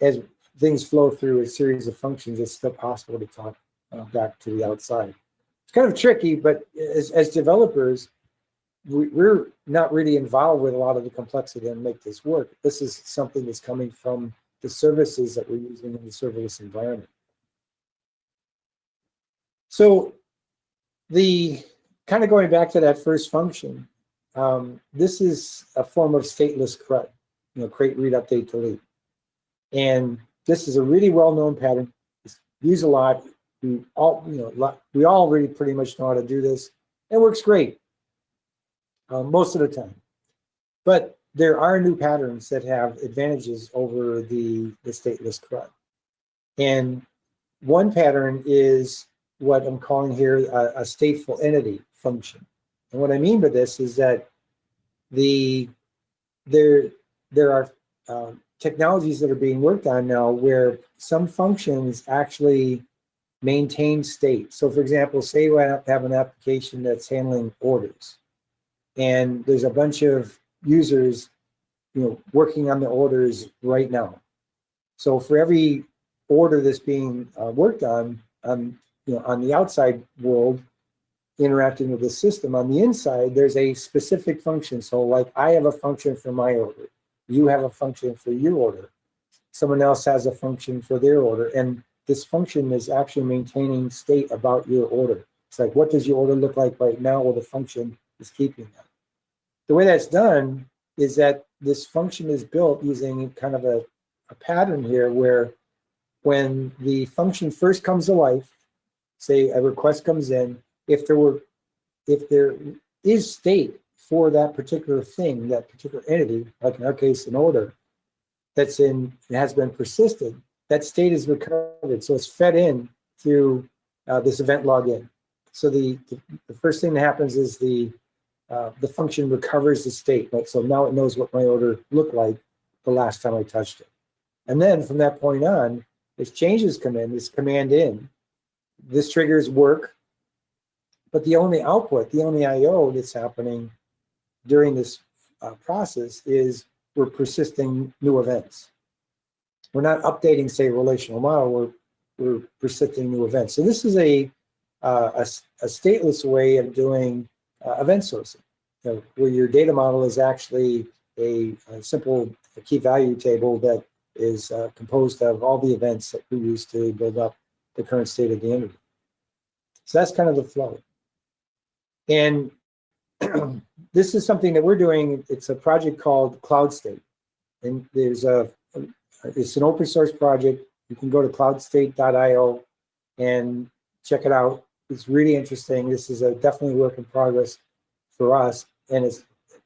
as things flow through a series of functions, it's still possible to talk back to the outside. It's kind of tricky, but as developers, we're not really involved with a lot of the complexity and make this work. This is something that's coming from the services that we're using in the serverless environment. So the kind of going back to that first function, this is a form of stateless crud. create, read, update, delete. And this is a really well-known pattern. It's used a lot. We all, we all really pretty much know how to do this. It works great most of the time. But there are new patterns that have advantages over the stateless CRUD. And one pattern is what I'm calling here a stateful entity function. And what I mean by this is that there are technologies that are being worked on now where some functions actually maintain state. So for example, say we have an application that's handling orders, and there's a bunch of users working on the orders right now. So for every order that's being worked on the outside world, interacting with the system, on the inside, there's a specific function. So like I have a function for my order. You have a function for your order. Someone else has a function for their order. And this function is actually maintaining state about your order. It's like, what does your order look like right now? Well, the function is keeping that. The way that's done is that this function is built using kind of a pattern here where when the function first comes to life, say a request comes in, if there is state for that particular thing, that particular entity, like in our case, an order, it has been persisted, that state is recovered. So it's fed in through this event login. So the first thing that happens is the function recovers the state. Right? So now it knows what my order looked like the last time I touched it. And then from that point on, as changes come in, this command in, this triggers work, but the only output, the only I/O that's happening during this process is we're persisting new events. We're not updating, say, relational model. We're persisting new events. So this is a stateless way of doing event sourcing, where your data model is actually a simple key value table that is composed of all the events that we use to build up the current state of the entity. So that's kind of the flow. And this is something that we're doing. It's a project called Cloud State. And it's an open source project. You can go to cloudstate.io and check it out. It's really interesting. This is a definitely work in progress for us,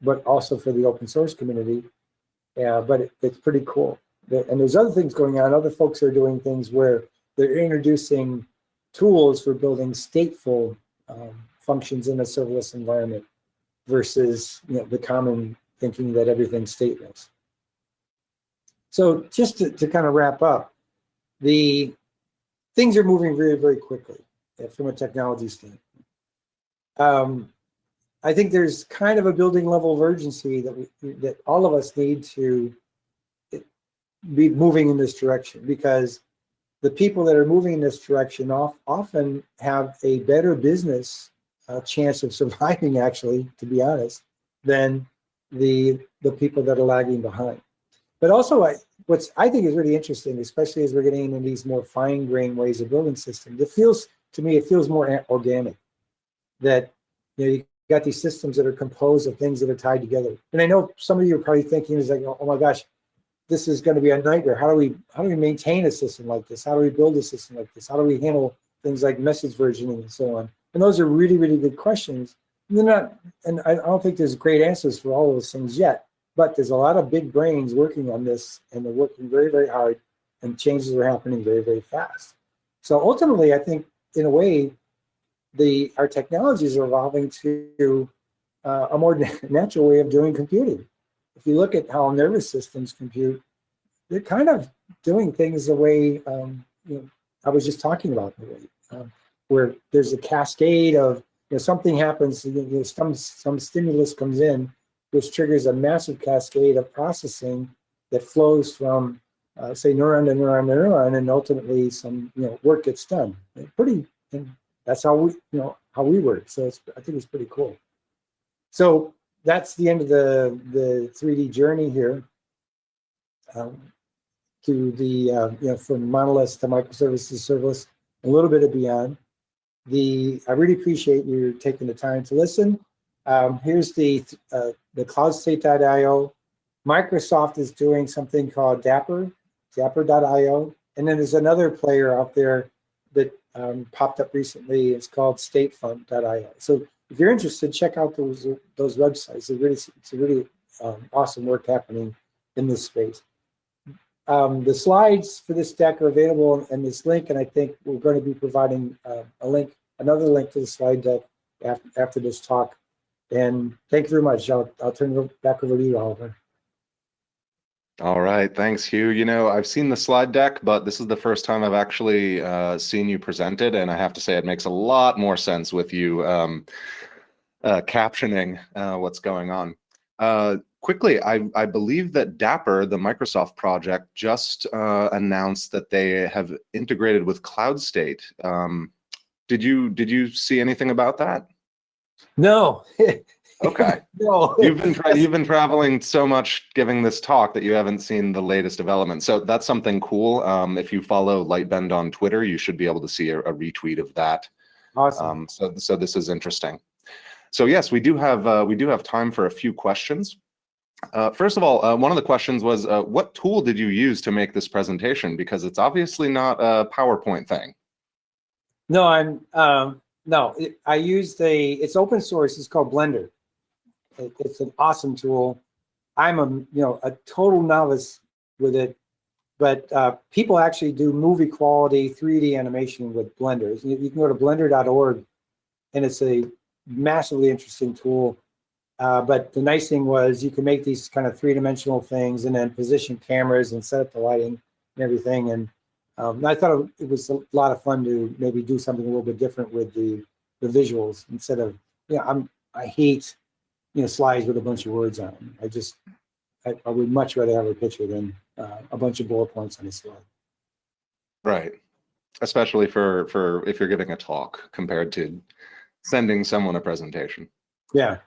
but also for the open source community. But it's pretty cool. And there's other things going on. Other folks are doing things where they're introducing tools for building stateful functions in a serverless environment versus the common thinking that everything's stateless. So just to kind of wrap up, the things are moving very, very quickly from a technology standpoint. I think there's kind of a building level of urgency that all of us need to be moving in this direction, because the people that are moving in this direction often have a better business chance of surviving, actually, to be honest, than the people that are lagging behind. But also, what I think is really interesting, especially as we're getting into these more fine-grained ways of building systems, it feels more organic. That you got these systems that are composed of things that are tied together. And I know some of you are probably thinking, is like, oh my gosh, this is going to be a nightmare. How do we maintain a system like this? How do we build a system like this? How do we handle things like message versioning and so on? And those are really, really good questions. And they're not, and I don't think there's great answers for all of those things yet, but there's a lot of big brains working on this, and they're working very, very hard, and changes are happening very, very fast. So ultimately, I think in a way, our technologies are evolving to a more natural way of doing computing. If you look at how nervous systems compute, they're kind of doing things the way I was just talking about, where there's a cascade of something happens, some stimulus comes in, which triggers a massive cascade of processing that flows from say neuron to neuron to neuron, and ultimately some work gets done. And that's how we work. So I think it's pretty cool. So that's the end of the 3D journey here to the from monoliths to microservices, serverless, a little bit of beyond. I really appreciate you taking the time to listen. Here's the cloudstate.io. Microsoft is doing something called Dapper.io. And then there's another player out there that popped up recently. It's called Stateful.io. So if you're interested, check out those websites. It's a really awesome work happening in this space. The slides for this deck are available in this link, and I think we're going to be providing another link to the slide deck after this talk. And thank you very much. I'll turn it back over to you, Oliver. All right, thanks, Hugh. You know, I've seen the slide deck, but this is the first time I've actually seen you present it, and I have to say it makes a lot more sense with you captioning what's going on. Quickly, I believe that Dapper, the Microsoft project, just announced that they have integrated with CloudState. Did you see anything about that? No. Okay. No. You've been traveling so much giving this talk that you haven't seen the latest development. So that's something cool. If you follow Lightbend on Twitter, you should be able to see a retweet of that. Awesome. So this is interesting. So yes, we do have time for a few questions. First of all, one of the questions was, what tool did you use to make this presentation? Because it's obviously not a PowerPoint thing. No, I used it's open source. It's called Blender. It's an awesome tool. I'm a total novice with it, but people actually do movie quality 3D animation with Blender. You can go to blender.org, and it's a massively interesting tool. But the nice thing was you can make these kind of three-dimensional things and then position cameras and set up the lighting and everything. And I thought it was a lot of fun to maybe do something a little bit different with the visuals instead of, I hate, slides with a bunch of words on them. I would much rather have a picture than a bunch of bullet points on a slide. Right. Especially for if you're giving a talk compared to sending someone a presentation. Yeah.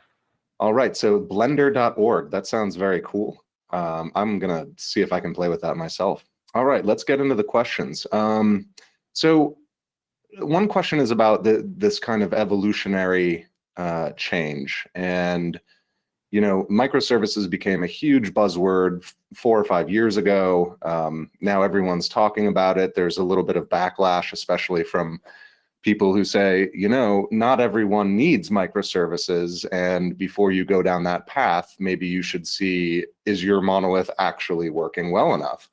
All right. So blender.org, that sounds very cool. I'm going to see if I can play with that myself. All right, let's get into the questions. So one question is about this kind of evolutionary change. And, microservices became a huge buzzword 4 or 5 years ago. Now everyone's talking about it. There's a little bit of backlash, especially from people who say, not everyone needs microservices. And before you go down that path, maybe you should see, is your monolith actually working well enough?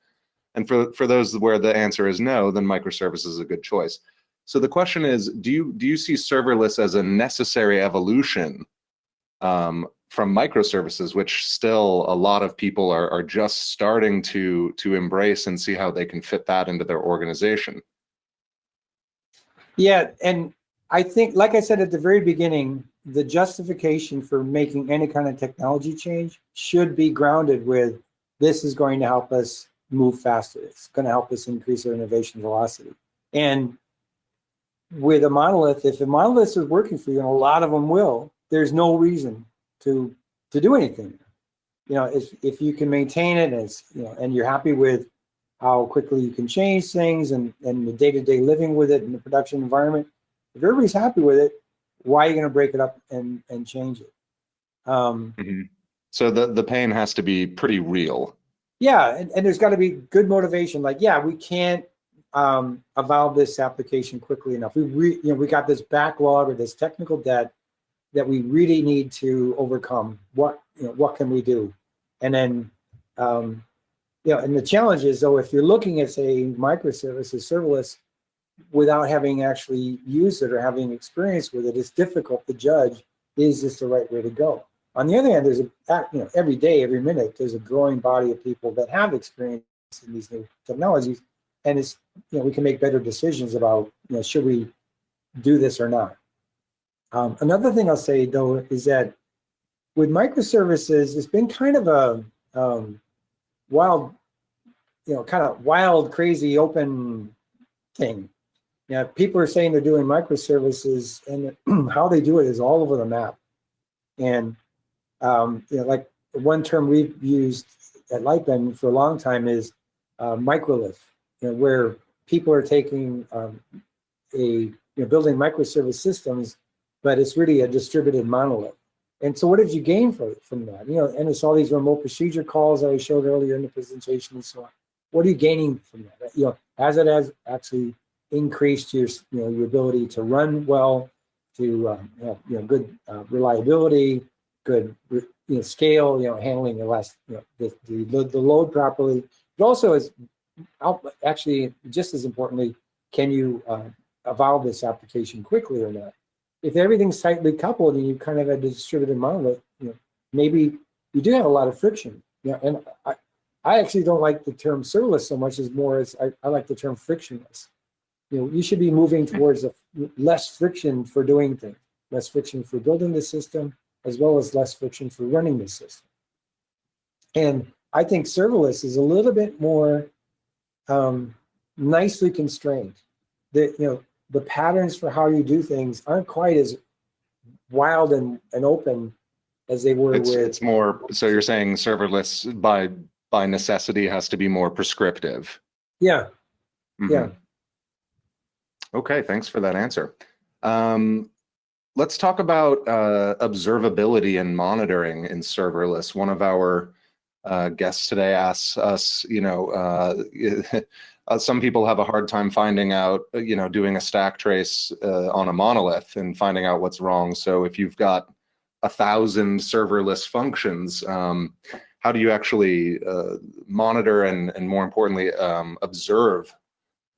And for those where the answer is no, then microservices is a good choice. So the question is, do you see serverless as a necessary evolution from microservices, which still a lot of people are just starting to embrace and see how they can fit that into their organization? Yeah, and I think, like I said at the very beginning, the justification for making any kind of technology change should be grounded with, this is going to help us move faster. It's going to help us increase our innovation velocity. And with a monolith, if a monolith is working for you, and a lot of them will, there's no reason to do anything. If you can maintain it, and you're happy with how quickly you can change things and the day-to-day living with it in the production environment, if everybody's happy with it, why are you going to break it up and change it? So the pain has to be pretty real. Yeah, and there's got to be good motivation. Like, we can't evolve this application quickly enough. We got this backlog or this technical debt that we really need to overcome. What can we do? And then, and the challenge is, though, if you're looking at, say, microservices, serverless, without having actually used it or having experience with it, it's difficult to judge, is this the right way to go? On the other hand, there's every day, every minute, there's a growing body of people that have experience in these new technologies, and it's we can make better decisions about should we do this or not. Another thing I'll say, though, is that with microservices, it's been kind of a wild, crazy, open thing. People are saying they're doing microservices, and how they do it is all over the map. And like one term we've used at Lightbend for a long time is microlith, where people are taking building microservice systems, but it's really a distributed monolith. And so what did you gain from that? And it's all these remote procedure calls that I showed earlier in the presentation and so on. What are you gaining from that? As it has actually increased your ability to run well, to have good reliability, good scale, handling the load properly. But also is actually just as importantly, can you evolve this application quickly or not? If everything's tightly coupled and you kind of have a distributed monolith, maybe you do have a lot of friction. And I actually don't like the term serverless so much as more as I like the term frictionless. You should be moving towards less friction for doing things, less friction for building the system, as well as less friction for running the system. And I think serverless is a little bit more nicely constrained. The patterns for how you do things aren't quite as wild and open as they were it's more, so you're saying serverless by necessity has to be more prescriptive. Yeah. Mm-hmm. Yeah. Okay, thanks for that answer. Let's talk about observability and monitoring in serverless. One of our guests today asks us, some people have a hard time finding out, doing a stack trace on a monolith and finding out what's wrong. So if you've got 1,000 serverless functions, how do you actually monitor and more importantly, observe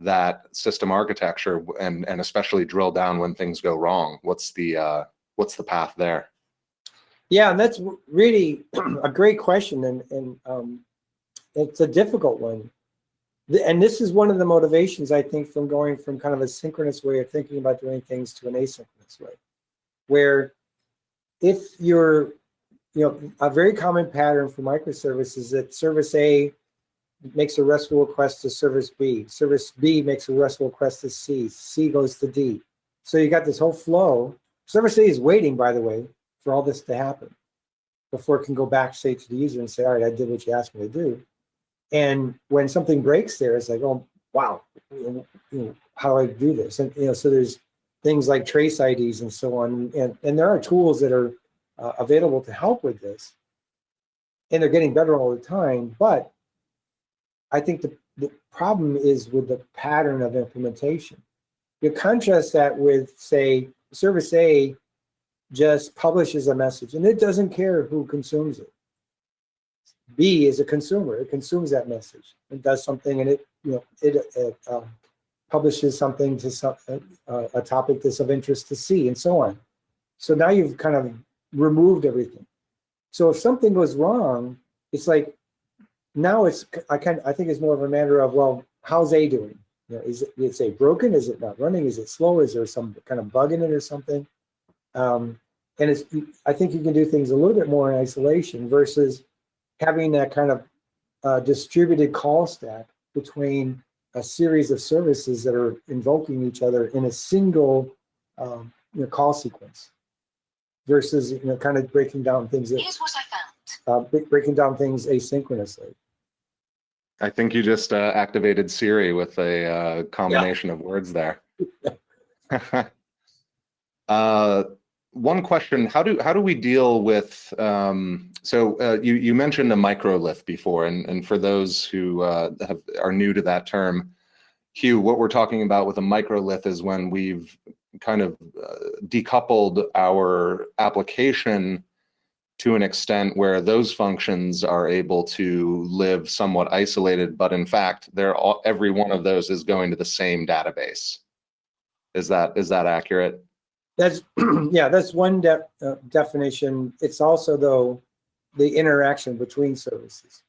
that system architecture and especially drill down when things go wrong? What's the path there? Yeah, and that's really a great question, and it's a difficult one. And this is one of the motivations, I think, from going from kind of a synchronous way of thinking about doing things to an asynchronous way, where if you're, a very common pattern for microservices that service A makes a RESTful request to service B makes a RESTful request to C goes to D. So you got this whole flow. Service A is waiting, by the way, for all this to happen before it can go back, say, to the user and say, all right, I did what you asked me to do. And when something breaks there, it's like, oh, wow, how do I do this? And, so there's things like trace IDs and so on. And there are tools that are available to help with this. And they're getting better all the time. But I think the problem is with the pattern of implementation. You contrast that with, say, service A just publishes a message and it doesn't care who consumes it. B is a consumer; it consumes that message. It does something, and it publishes something to a topic that's of interest to C, and so on. So now you've kind of removed everything. So if something goes wrong, it's like now I think it's more of a matter of, well, how's A doing? Is A broken? Is it not running? Is it slow? Is there some kind of bug in it or something? And I think you can do things a little bit more in isolation versus having that kind of distributed call stack between a series of services that are invoking each other in a single call sequence versus kind of breaking down things. Here's what I found. Breaking down things asynchronously. I think you just activated Siri with a combination of words there. One question: How do we deal with? You mentioned a microlith before, and for those who are new to that term, Hugh, what we're talking about with a microlith is when we've kind of decoupled our application to an extent where those functions are able to live somewhat isolated, but in fact, every one of those is going to the same database. Is that accurate? That's that's one definition. It's also, though, the interaction between services,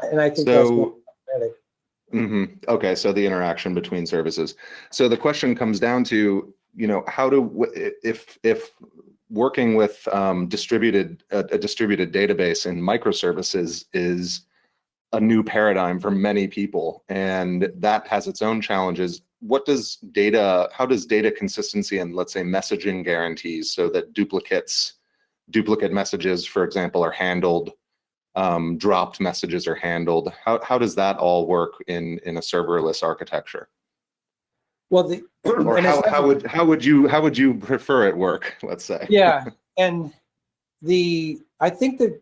and I think that's more problematic. Okay, so the interaction between services. So the question comes down to, if working with a distributed database in microservices is a new paradigm for many people, and that has its own challenges. How does data consistency and, let's say, messaging guarantees, so that duplicate messages, for example, are handled, dropped messages are handled, how does that all work in a serverless architecture? Well, how would you prefer it work, let's say? Yeah, and I think that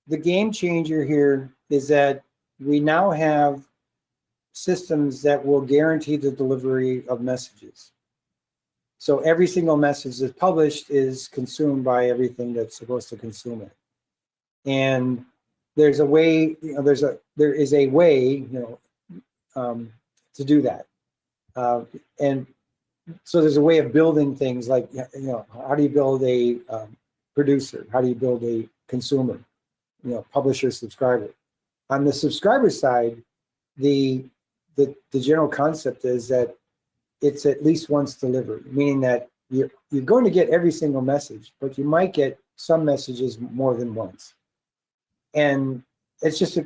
the game changer here is that we now have systems that will guarantee the delivery of messages. So every single message that's published is consumed by everything that's supposed to consume it. And there's a way, there is a way, to do that. And so there's a way of building things like, how do you build a producer? How do you build a consumer? Publisher, subscriber. On the subscriber side, the general concept is that it's at least once delivered, meaning that you're going to get every single message, but you might get some messages more than once. And it's just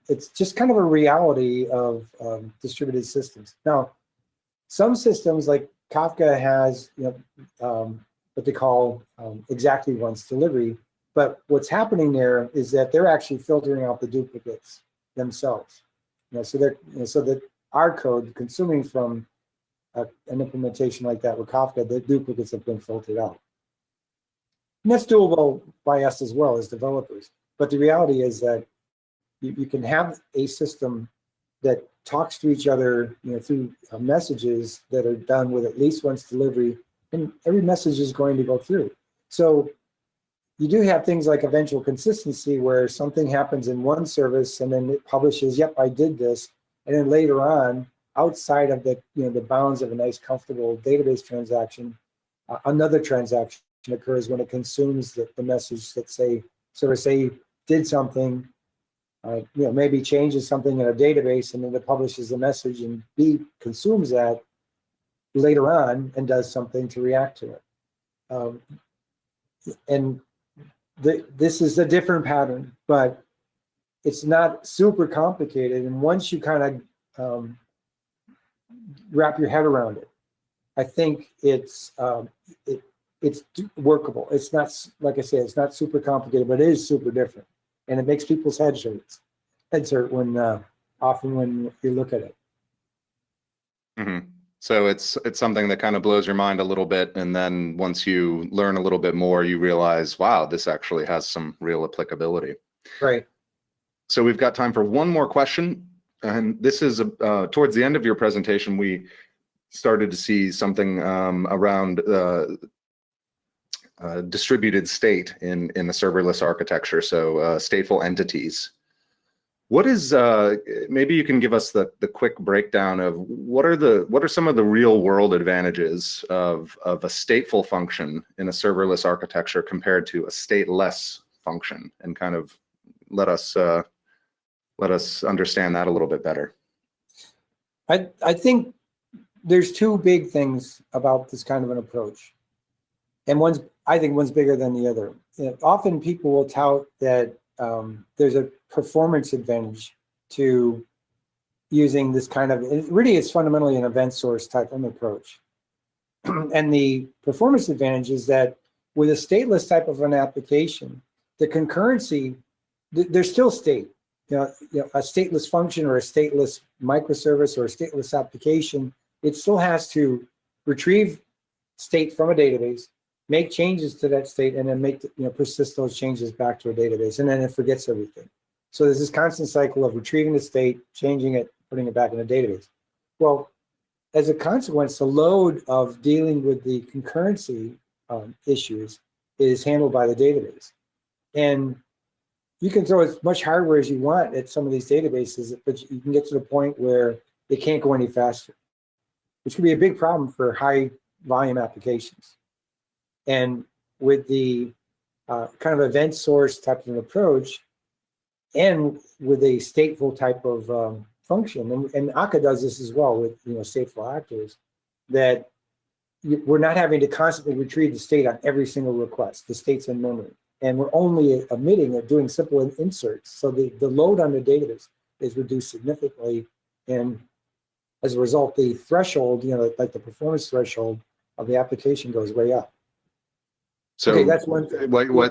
it's just kind of a reality of distributed systems. Now, some systems like Kafka has what they call exactly once delivery, but what's happening there is that they're actually filtering out the duplicates themselves. So that our code consuming from an implementation like that with Kafka, the duplicates have been filtered out. And that's doable by us as well as developers. But the reality is that you can have a system that talks to each other through messages that are done with at least once delivery, and every message is going to go through. So you do have things like eventual consistency where something happens in one service and then it publishes, yep, I did this. And then later on, outside of the the bounds of a nice, comfortable database transaction, another transaction occurs when it consumes the message that say service A did something, maybe changes something in a database, and then it publishes the message, and B consumes that later on and does something to react to it. And this is a different pattern, but it's not super complicated. And once you kind of wrap your head around it, I think it's workable. It's not, like I say, it's not super complicated, but it is super different, and it makes people's heads hurt when often when you look at it. Mm-hmm. So it's something that kind of blows your mind a little bit, and then once you learn a little bit more, you realize, wow, this actually has some real applicability. Right. So we've got time for one more question, and this is towards the end of your presentation. We started to see something around distributed state in the serverless architecture, so stateful entities. What is maybe you can give us the quick breakdown of what are some of the real world advantages of a stateful function in a serverless architecture compared to a stateless function, and kind of let us understand that a little bit better. I think there's two big things about this kind of an approach, and I think one's bigger than the other. Often people will tout that there's a performance advantage to using this kind of, really it's fundamentally an event source type of approach. And the performance advantage is that with a stateless type of an application, the concurrency, there's still state. A stateless function or a stateless microservice or a stateless application, it still has to retrieve state from a database, make changes to that state, and then persist those changes back to a database, and then it forgets everything. So there's this constant cycle of retrieving the state, changing it, putting it back in a database. Well, as a consequence, the load of dealing with the concurrency issues is handled by the database. And you can throw as much hardware as you want at some of these databases, but you can get to the point where it can't go any faster, which can be a big problem for high volume applications. And with the kind of event source type of an approach, and with a stateful type of function, and Akka does this as well with stateful actors, that we're not having to constantly retrieve the state on every single request. The state's in memory, and we're only omitting or doing simple inserts. So the load on the database is reduced significantly, and as a result, the threshold, like the performance threshold of the application goes way up. So okay, that's one thing.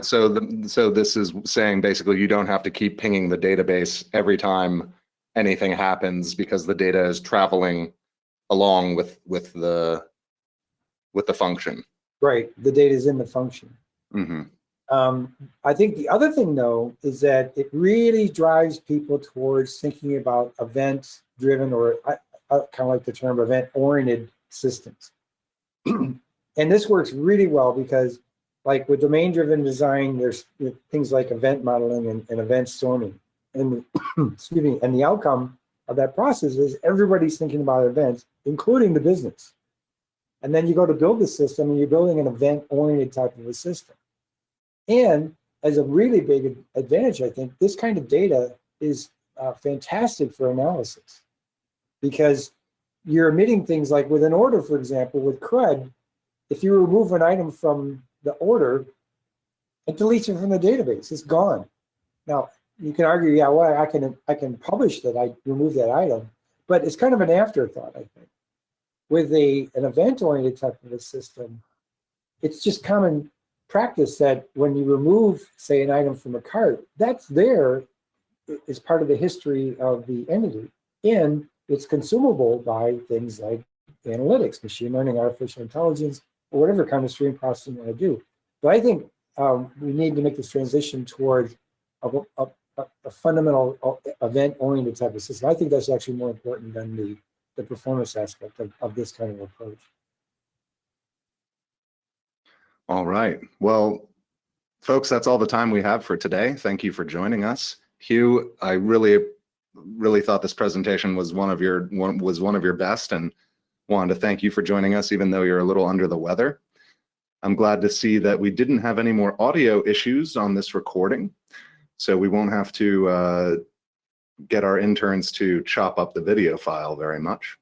So this is saying basically you don't have to keep pinging the database every time anything happens, because the data is traveling along with the function. Right, the data is in the function. Mm-hmm. I think the other thing, though, is that it really drives people towards thinking about event-driven, or I kind of like the term event-oriented systems. And this works really well because, like with domain-driven design, there's things like event modeling and event storming. And excuse me, and the outcome of that process is everybody's thinking about events, including the business. And then you go to build the system, and you're building an event-oriented type of a system. And as a really big advantage, I think this kind of data is fantastic for analysis, because you're omitting things like with an order, for example, with CRUD. If you remove an item from the order, it deletes it from the database. It's gone. Now you can argue, yeah, well, I can publish that I removed that item, but it's kind of an afterthought, I think. With an event-oriented type of a system, it's just common practice that when you remove, say, an item from a cart, that's there as part of the history of the entity, and it's consumable by things like analytics, machine learning, artificial intelligence, or whatever kind of stream processing you want to do. But I think we need to make this transition towards a fundamental event-oriented type of system. I think that's actually more important than the performance aspect of this kind of approach. All right. Well, folks, that's all the time we have for today. Thank you for joining us. Hugh, I really thought this presentation was one of your best, and wanted to thank you for joining us, even though you're a little under the weather. I'm glad to see that we didn't have any more audio issues on this recording, so we won't have to get our interns to chop up the video file very much.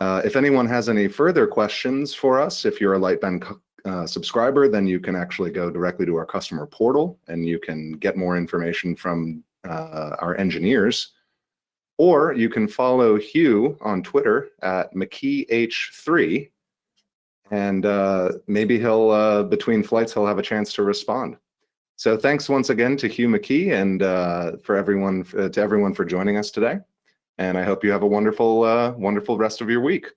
If anyone has any further questions for us, if you're a Lightbend subscriber, then you can actually go directly to our customer portal and you can get more information from our engineers, or you can follow Hugh on Twitter at McKeeH3, and maybe he'll between flights he'll have a chance to respond. So thanks once again to Hugh McKee and for everyone for joining us today, and I hope you have a wonderful rest of your week.